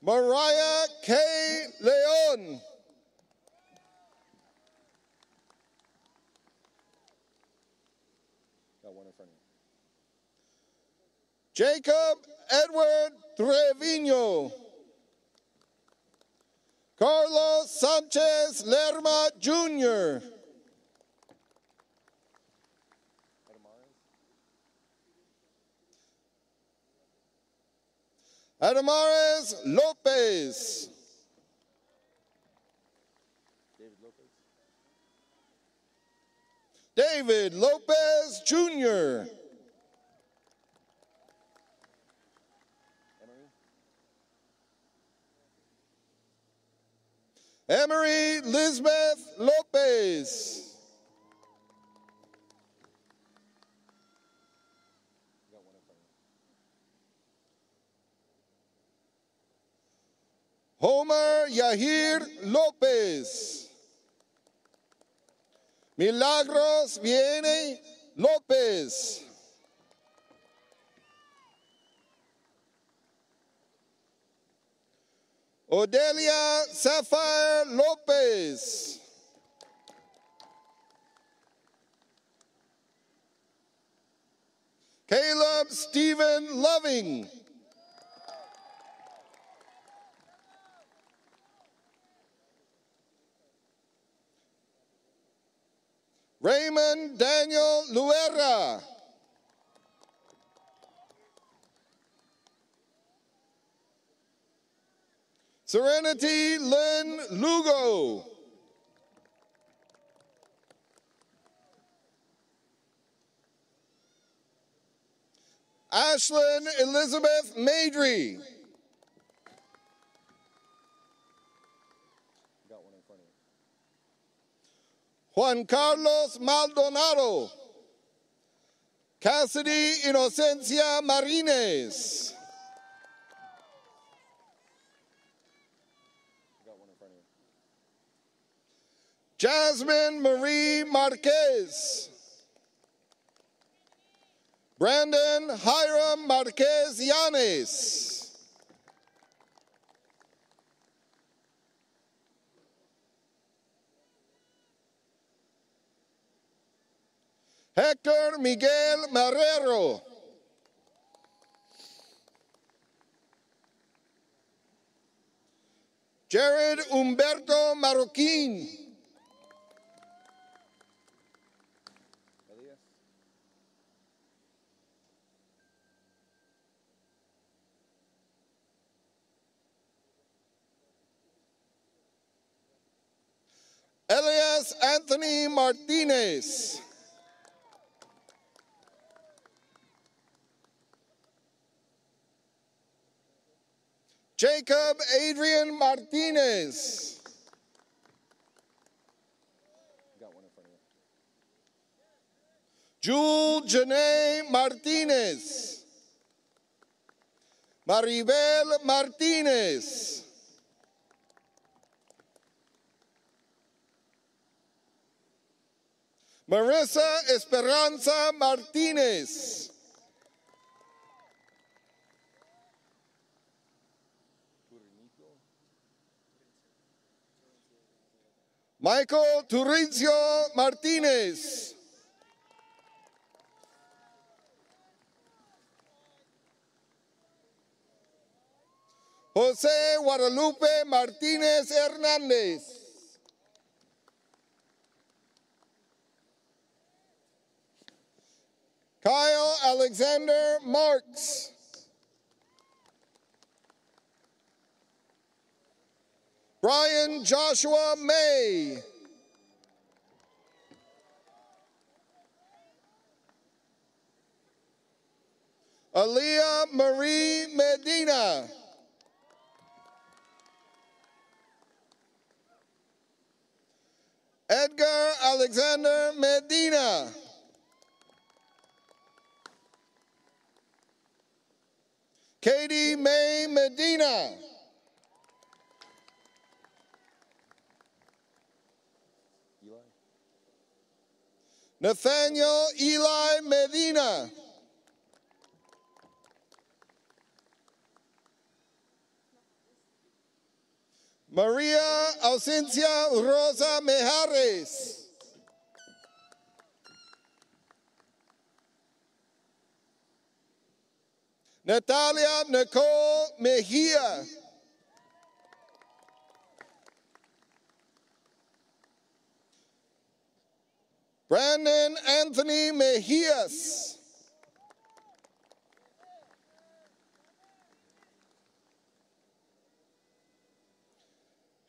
Speaker 7: Mariah K. Leon. Jacob Edward Trevino. Carlos Sanchez Lerma, Jr. Adamares Lopez. David Lopez, Jr. Emery Lisbeth Lopez. Homer Yahir Lopez. Milagros Viene Lopez. Odelia Sapphire Lopez. Caleb Stephen Loving. Raymond Daniel Luera. Serenity Lynn Lugo. Ashlyn Elizabeth Maidry. Juan Carlos Maldonado. Cassidy Inocencia Marínez. Jasmine Marie Marquez. Brandon Hiram Marquez Yanes. Hector Miguel Marrero. Jared Humberto Marroquín. Elias Anthony Martinez. Jacob Adrian Martinez. Jewel Janae Martinez. Maribel Martinez. Marissa Esperanza Martinez. Michael Turizio Martinez. Jose Guadalupe Martinez Hernández. Kyle Alexander Marks. Brian Joshua May. Aaliyah Marie Medina. Edgar Alexander Medina. Katie May Medina. Nathaniel Eli Medina. Maria Ausencia Rosa Mejares. Natalia Nicole Mejia. Brandon Anthony Mejias.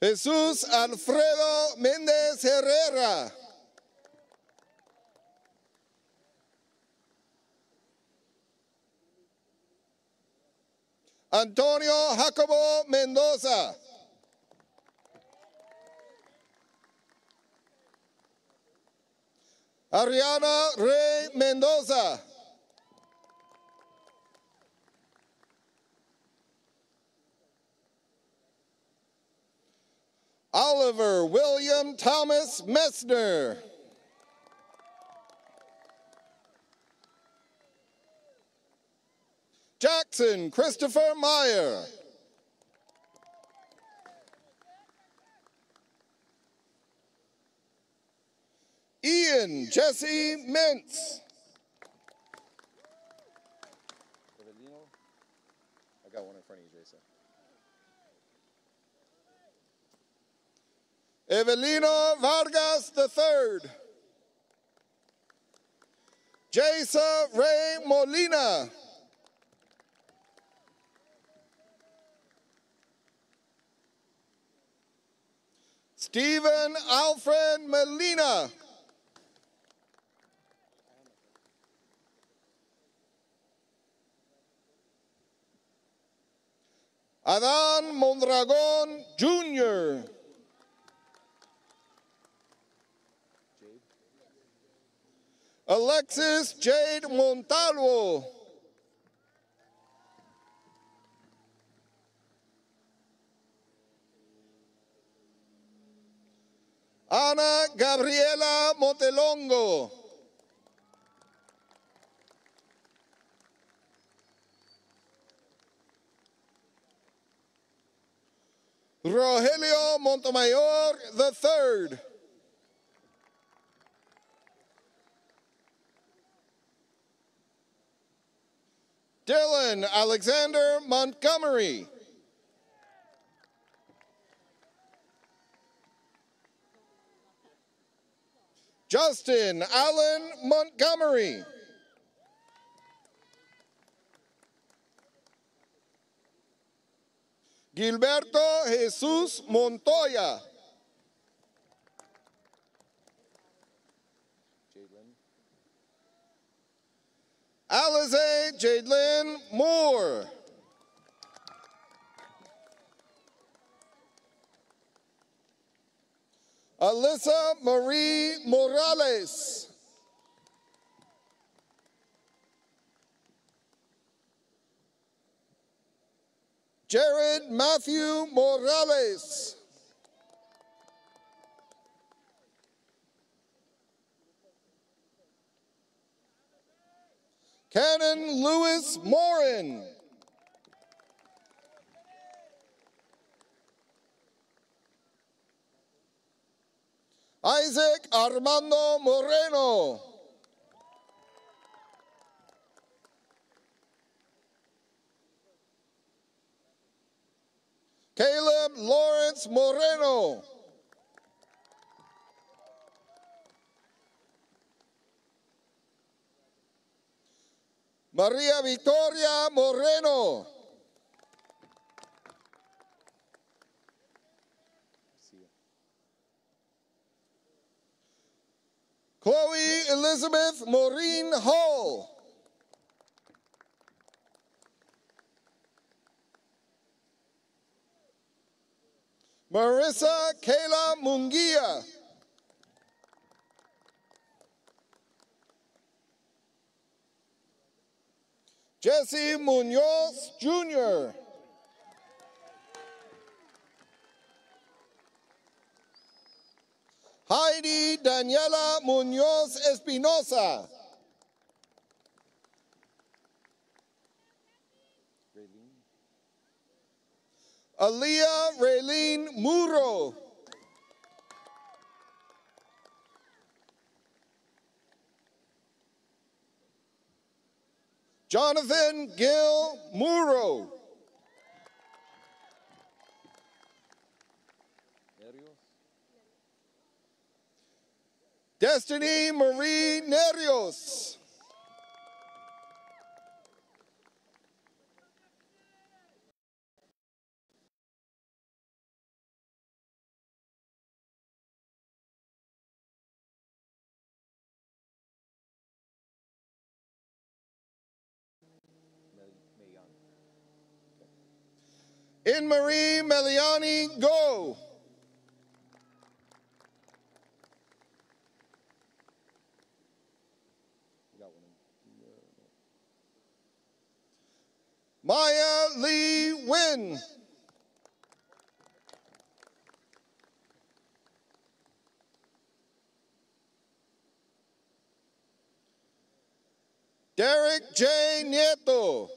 Speaker 7: Jesús Alfredo Méndez Herrera. Antonio Jacobo Mendoza. Ariana Rey Mendoza. Oliver William Thomas Messner. Jackson Christopher Meyer. Ian Jesse Mintz. I got one in front of you, Jason. Evelino Vargas III. Jasa Ray Molina. Stephen Alfred Molina. Adán Mondragón Jr. Alexis Jade Montalvo. Ana Gabriela Montelongo. Rogelio Montemayor III. Dylan Alexander Montgomery. Justin Allen Montgomery. Gilberto Jesus Montoya. Alize Jadelyn Moore. Alyssa Marie Morales. Jared Matthew Morales. Canon Lewis Morin. Isaac Armando Moreno. Caleb Lawrence Moreno. Maria Victoria Moreno. Chloe Elizabeth Maureen Hall. Marissa Kayla Munguia. Jesse Munoz Jr. Heidi Daniela Munoz Espinosa. Aaliyah Raylene Muro. Jonathan Gil Muro. Destiny Marie Nerios. In Marie Meliani Go. Maya Lee Wynn. Derek J. Nieto.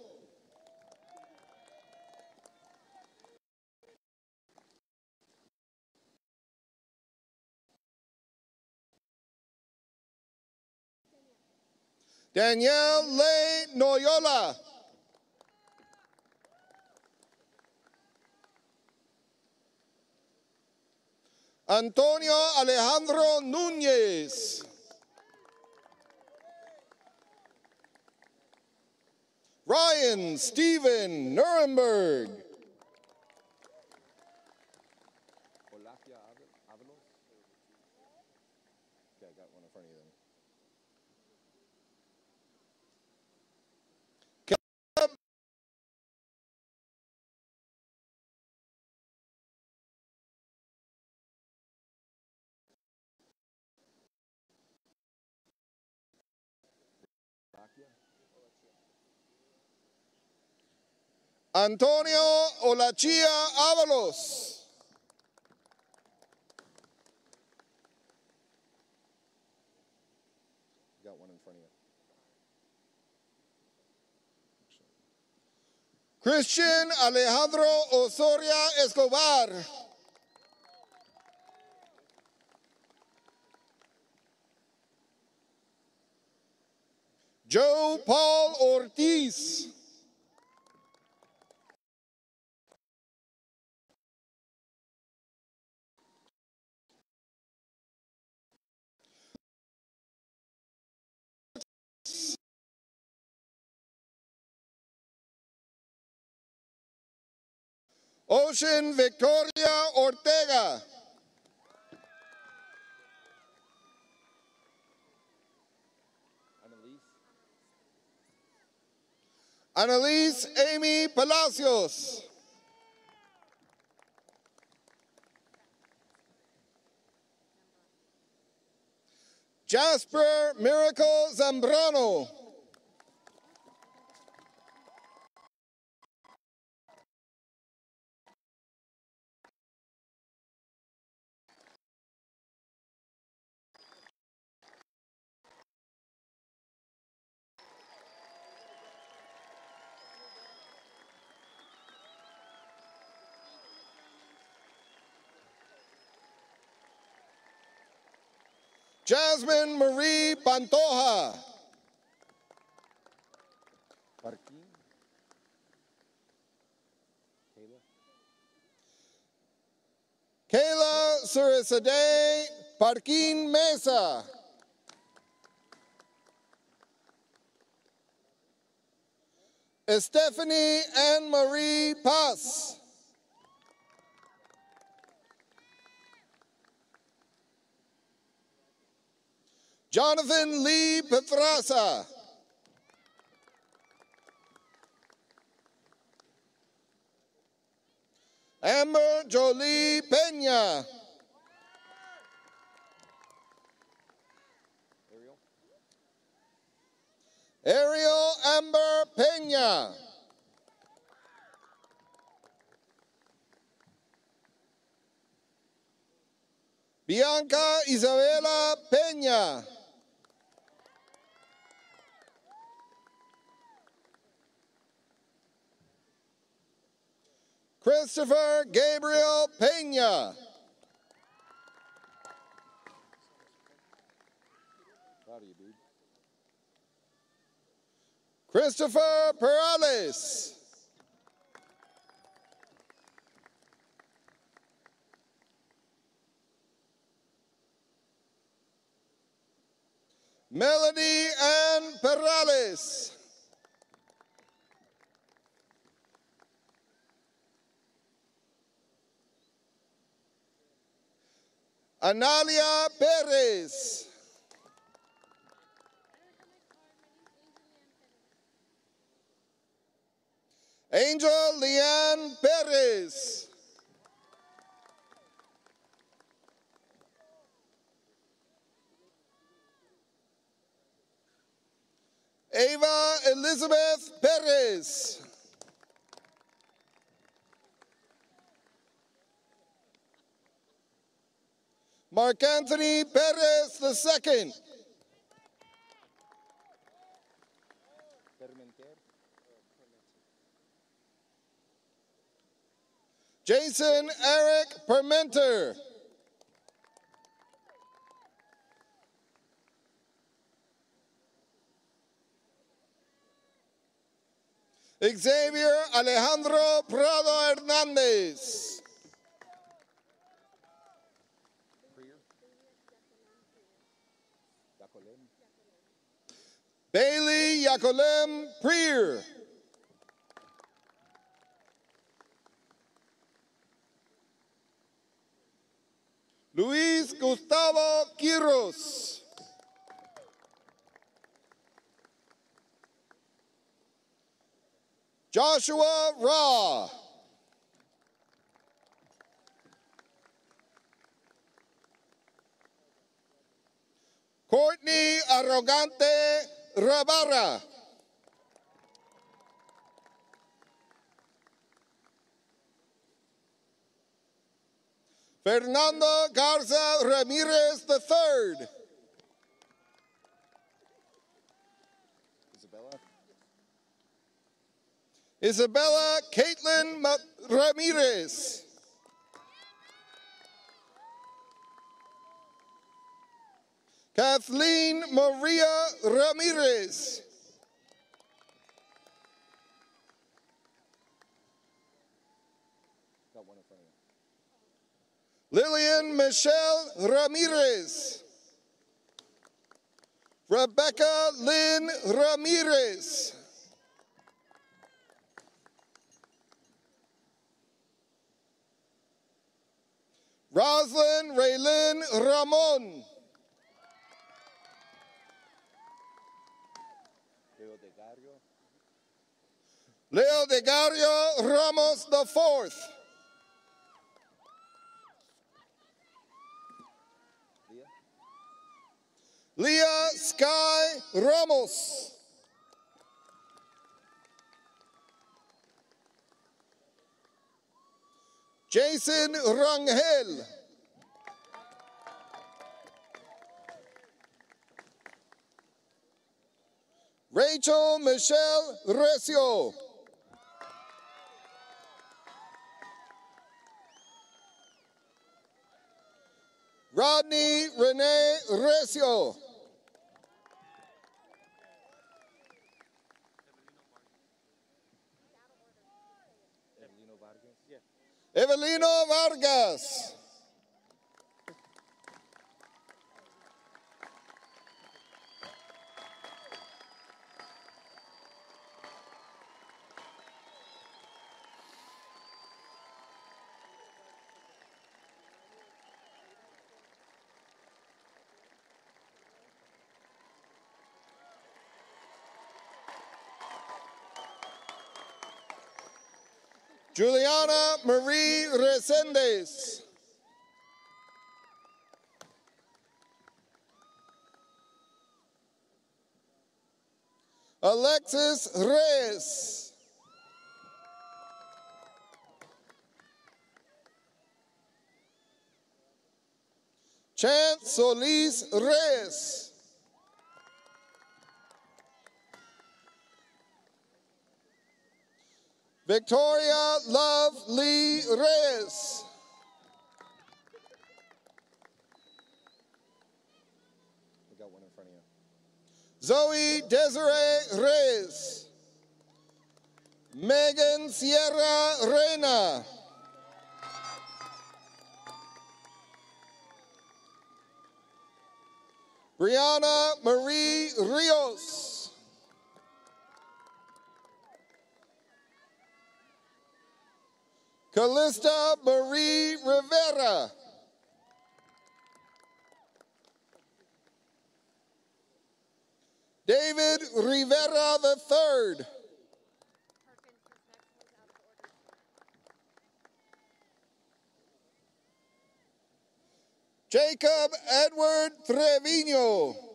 Speaker 7: Danielle Ley Noyola. Antonio Alejandro Núñez. Ryan Stephen Nuremberg. Antonio Olachia Avalos. Got one in front of you. Christian Alejandro Osoria Escobar. Joe Paul Ortiz. Ocean Victoria Ortega. Annalise Amy Palacios. Jasper Miracle Zambrano. Jasmine Marie Pantoja. Kayla Surisade Parkin Mesa. Stephanie Anne-Marie Paz. Jonathan Lee Petrasa. Amber Jolie Peña. Ariel Amber Peña. Bianca Isabela Peña. Christopher Gabriel Peña. Proud of you, dude. Christopher Perales. Melody Ann Perales. Analia Perez. Angel Leanne Perez. Ava Elizabeth Perez. Mark Anthony Perez II. Jason Eric Permenter. Xavier Alejandro Prado Hernandez. Bailey Yacolem Prier. Luis Gustavo Quiros. Joshua Ra. Courtney Arrogante Rabarra. Fernando Garza Ramirez III. Isabella Caitlin Ramirez. Kathleen Maria Ramirez. Lillian Michelle Ramirez. Rebecca Lynn Ramirez. Roslyn Raylin Ramon. Leo Degario Ramos IV. Leah Sky Ramos. Jason Rangel. Rachel Michelle Recio. Rodney Renee Recio. Evelino Vargas. Juliana Marie Resendez. Alexis Reyes. Chance Solis Reyes. Victoria Love Lee Reyes. We got one in front of you. Zoe Desiree Reyes. Megan Sierra Reina. Brianna Marie Rios. Callista Marie Rivera. David Rivera III. Jacob Edward Trevino.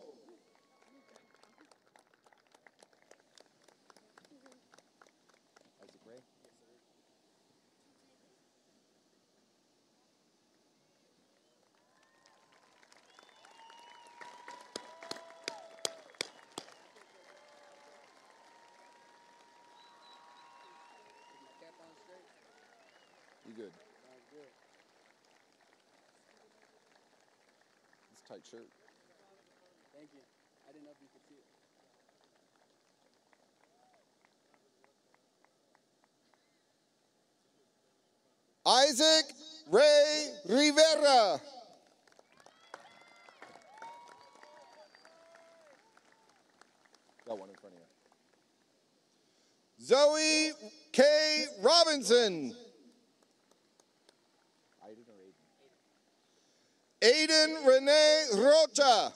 Speaker 7: You good? Good. It's a tight shirt.
Speaker 8: Thank you. I didn't know if you could see it.
Speaker 7: Isaac Ray Rivera. Got one in front of you. Zoe K. Robinson. Aiden Renee Rocha.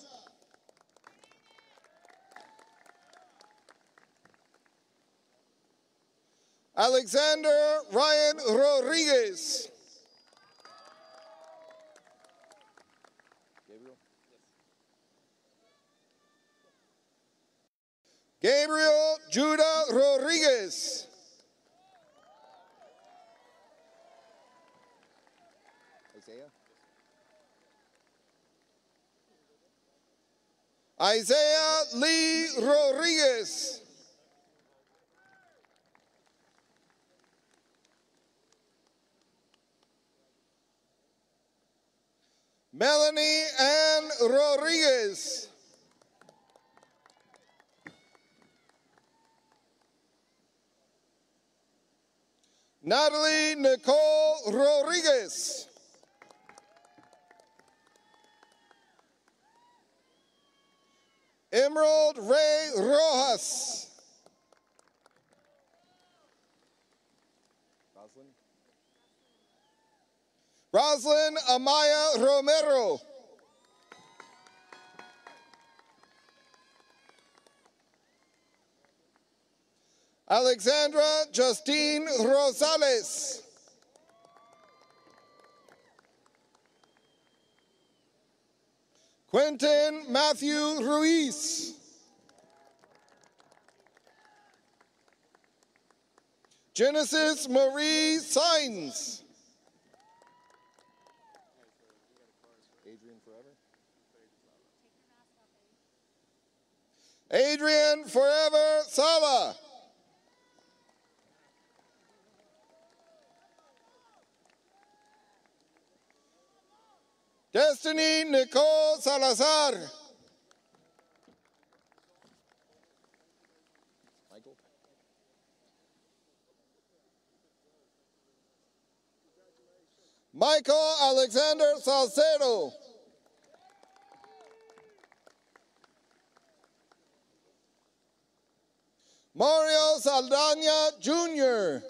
Speaker 7: Alexander Ryan Rodriguez. Gabriel Judah Rodriguez. Isaiah Lee Rodriguez. Melanie Ann Rodriguez. Natalie Nicole Rodriguez. Emerald Ray Rojas. Roslyn Amaya Romero. Alexandra Justine Rosales. Quentin Matthew Ruiz. Genesis Marie Sainz. Adrian Forever Sala. Destiny Nicole Salazar. Michael Alexander Salcedo. Mario Saldana Jr.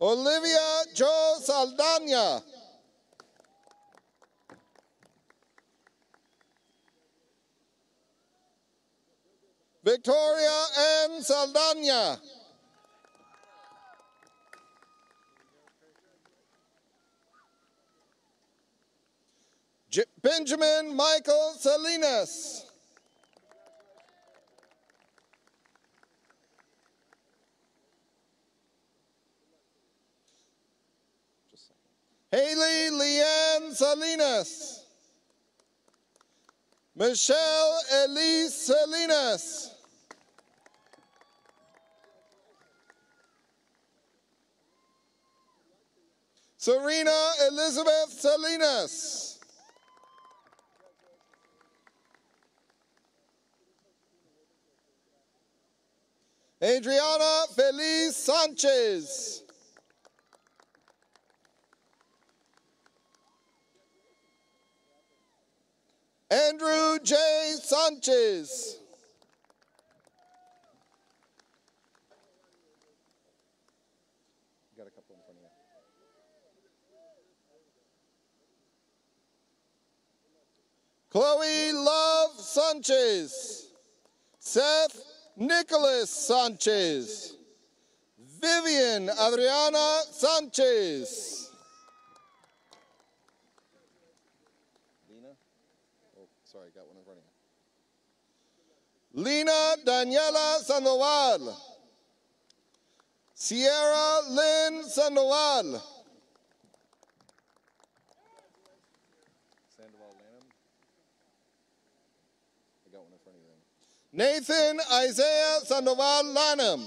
Speaker 7: Olivia Jo Saldana. Victoria Ann Saldana. Benjamin Michael Salinas. Haley Leanne Salinas. Michelle Elise Salinas. Serena Elizabeth Salinas. Adriana Feliz Sanchez. Andrew J. Sanchez. Got a couple in front of you. Chloe Love Sanchez. Seth Nicholas Sanchez. Vivian Adriana Sanchez. Lena? Oh, sorry, got one in front of you. Lena Daniela Sandoval. Sierra Lynn Sandoval. Sandoval Lanham. I got one in front of you then. Nathan Isaiah Sandoval Lanham.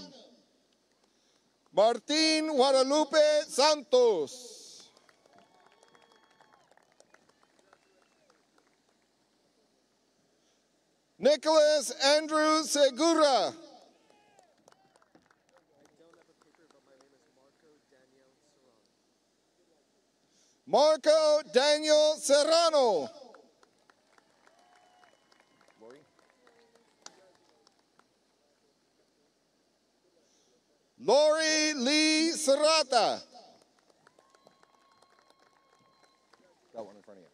Speaker 7: Martin Guadalupe Santos. Nicholas Andrew Segura. Marco Daniel Serrano. Lori Lee Serrata. Got one in front of you.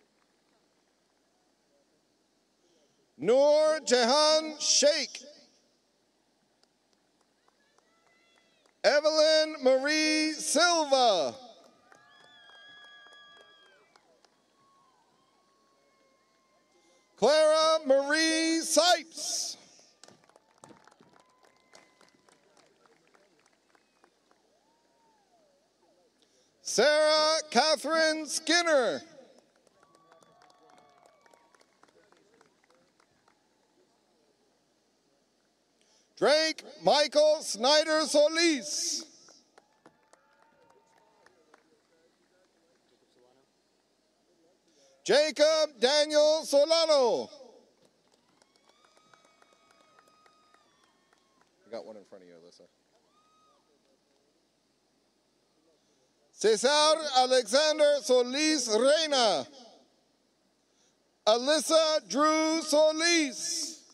Speaker 7: Noor Jahan Sheikh. Evelyn Marie Silva. Clara Marie Sipes. Catherine Skinner. Drake Michael Snyder Solis. Jacob Daniel Solano. I got one in front of you, Alyssa. Cesar Alexander Solis Reina. Alyssa Drew Solis.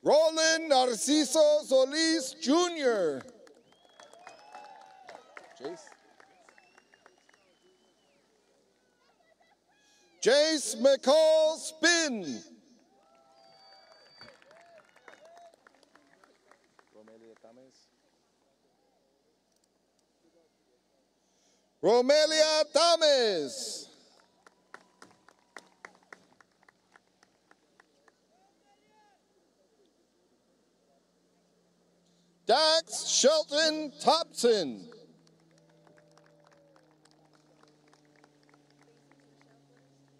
Speaker 7: Roland Narciso Solis Jr. Jace McCall Spin. Romelia Tames. Dax Shelton Thompson.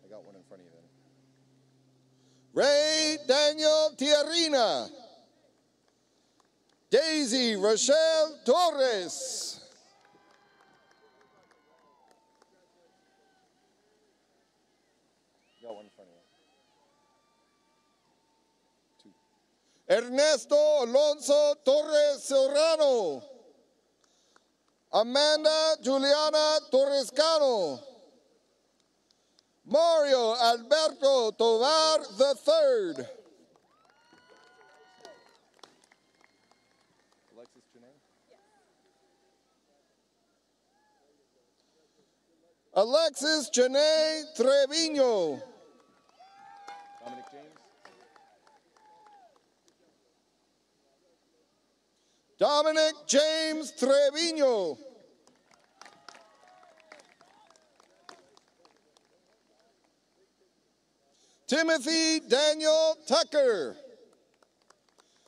Speaker 7: I got one in front of you then. Ray Daniel Tiarina. Daisy Rochelle Torres. Got one in front of you. Two. Ernesto Alonso Torres Serrano. Amanda Juliana Torrescano. Mario Alberto Tovar III. Alexis Janae? Alexis Janae Treviño. Dominic James. Dominic James Treviño. Timothy Daniel Tucker.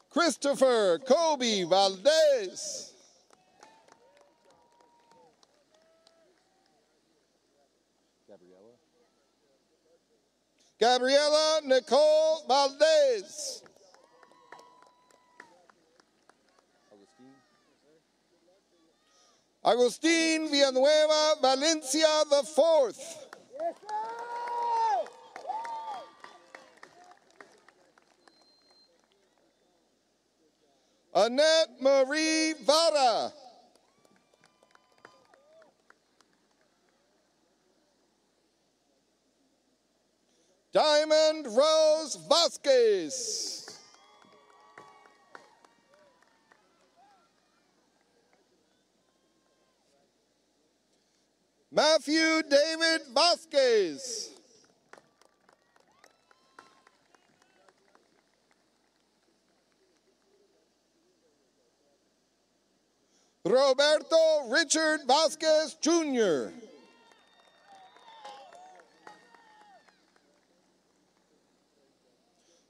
Speaker 7: Christopher Kobe Valdez. Gabriela Nicole Valdez. Agustin Villanueva Valencia IV. Annette Marie Vara. Diamond Rose Vasquez. Matthew David Vasquez. Roberto Richard Vasquez Jr.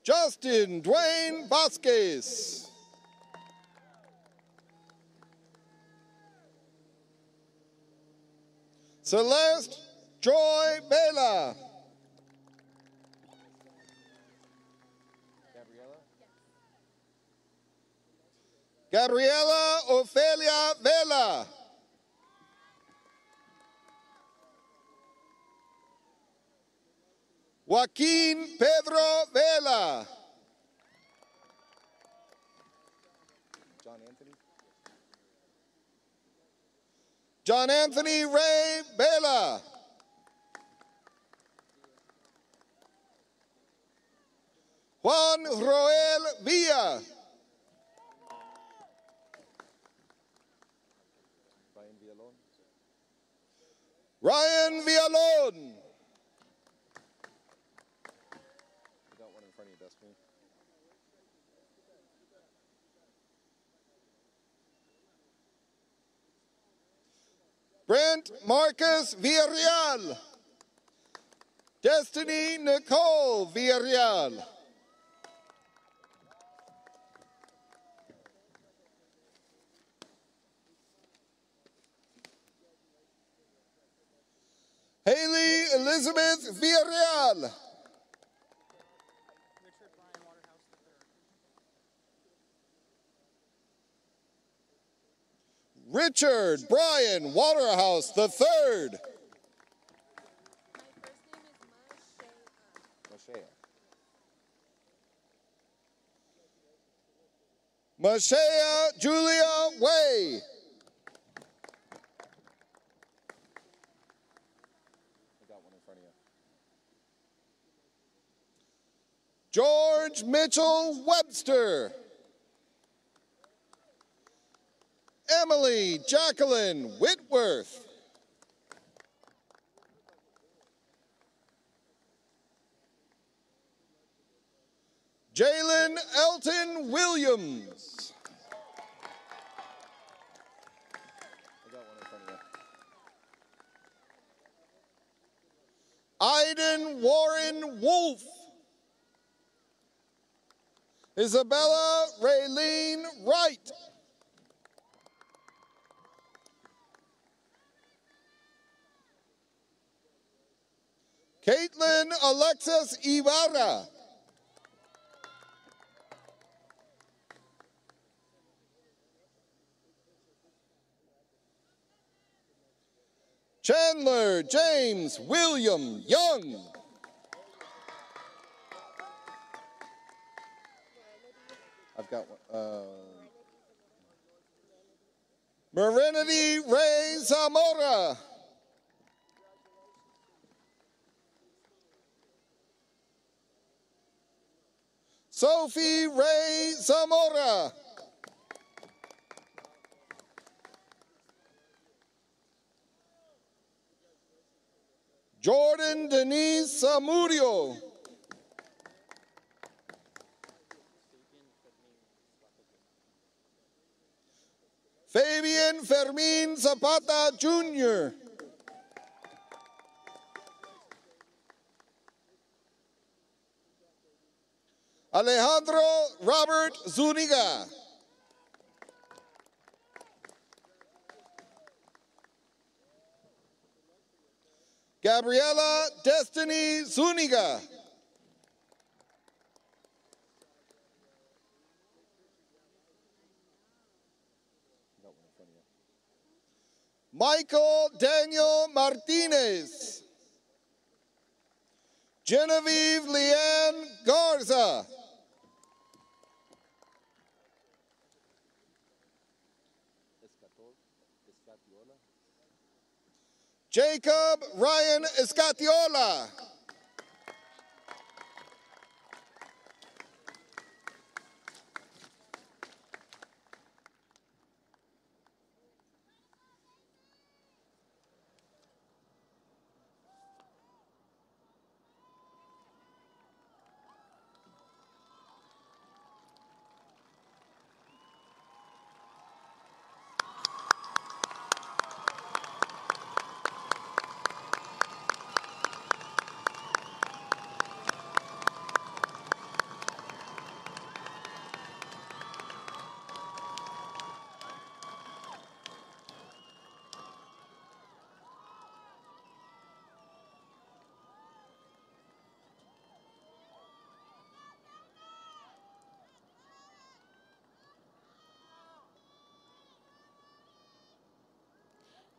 Speaker 7: Justin Dwayne Vasquez. Celeste Joy Vela. Gabriela Ofelia Vela. Joaquin Pedro Vela. John Anthony. John Anthony Ray Vela. Juan Roel Villa. Ryan Villalon. Got one in front of you, Destiny. Brent Marcus Villarreal. Destiny Nicole Villarreal. Haley Elizabeth Villarreal. Richard Brian Waterhouse III. Mashea Julia Way. I got one in front of you. George Mitchell Webster. Emily Jacqueline Whitworth. Jalen Elton Williams. I got one in front of you. Aiden Warren Wolf. Isabella Raylene Wright. Caitlin Alexis Ibarra. Chandler James William Young. I've got one. Marinity Ray Zamora. Sophie Ray Zamora. Jordan Denise Zamudio. Fabian Fermin Zapata Jr. Alejandro Robert Zuniga. Gabriela Destiny Zuniga. Michael Daniel Martinez. Genevieve Leanne Garza. Jacob Ryan Escatiola.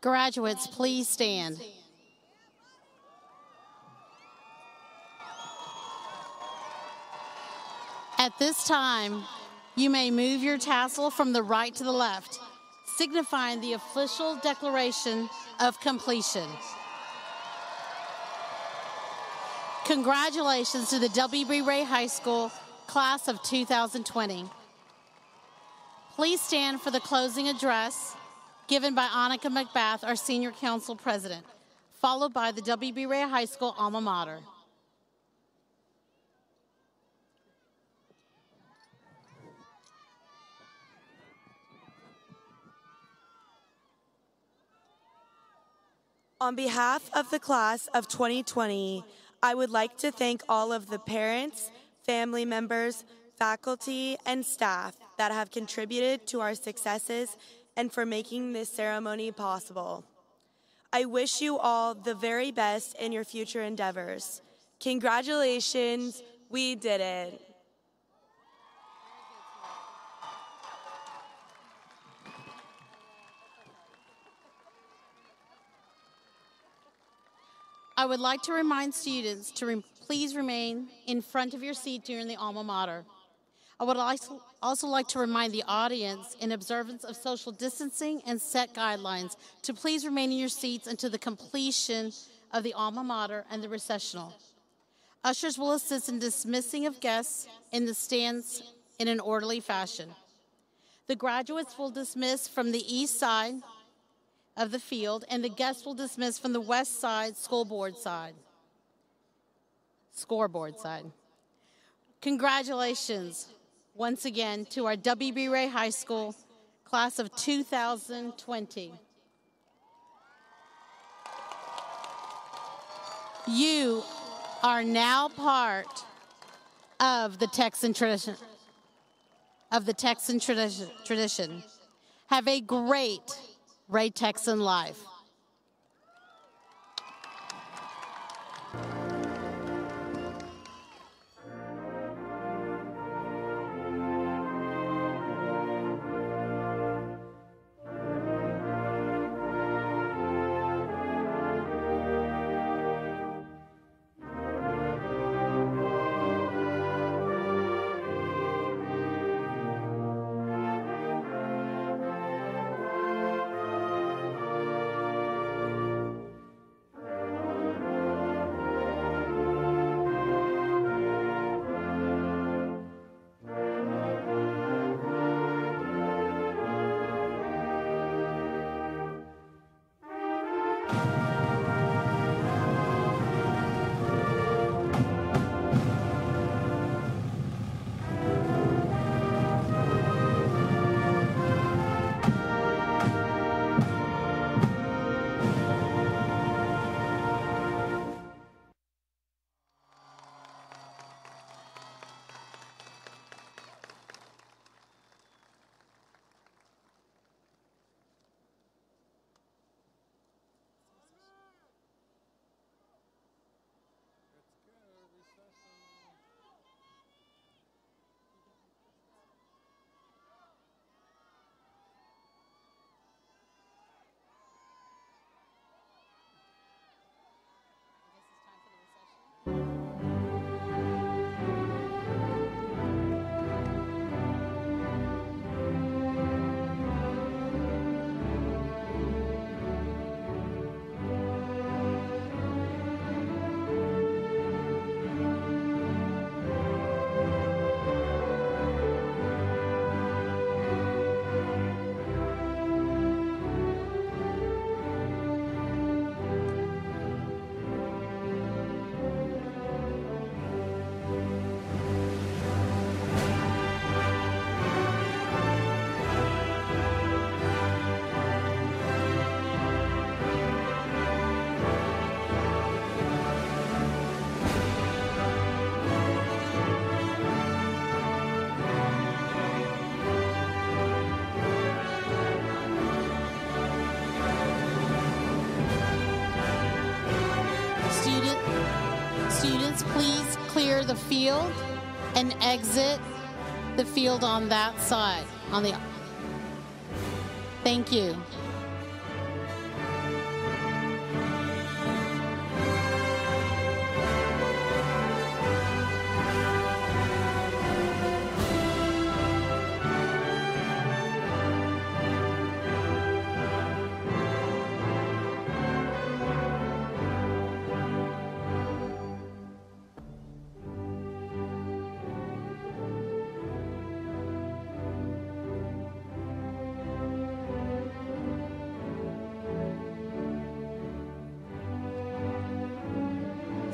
Speaker 2: Graduates, please stand. At this time, you may move your tassel from the right to the left, signifying the official declaration of completion. Congratulations to the W.B. Ray High School class of 2020. Please stand for the closing address given by Annika Macbeth, our Senior Council President, followed by the W.B. Ray High School alma mater.
Speaker 3: On behalf of the class of 2020, I would like to thank all of the parents, family members, faculty, and staff that have contributed to our successes and for making this ceremony possible. I wish you all the very best in your future endeavors. Congratulations, we did it.
Speaker 2: I would like to remind students to please remain in front of your seat during the alma mater. I would also like to remind the audience, in observance of social distancing and set guidelines, to please remain in your seats until the completion of the alma mater and the recessional. Ushers will assist in dismissing of guests in the stands in an orderly fashion. The graduates will dismiss from the east side of the field, and the guests will dismiss from the west side scoreboard side. Congratulations once again to our W.B. Ray High School class of 2020. You are now part of the Texan tradition. Have a great Ray Texan life. Students, please clear the field and exit the field on that side. Thank you.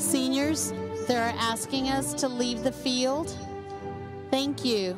Speaker 2: Seniors, they're asking us to leave the field. Thank you.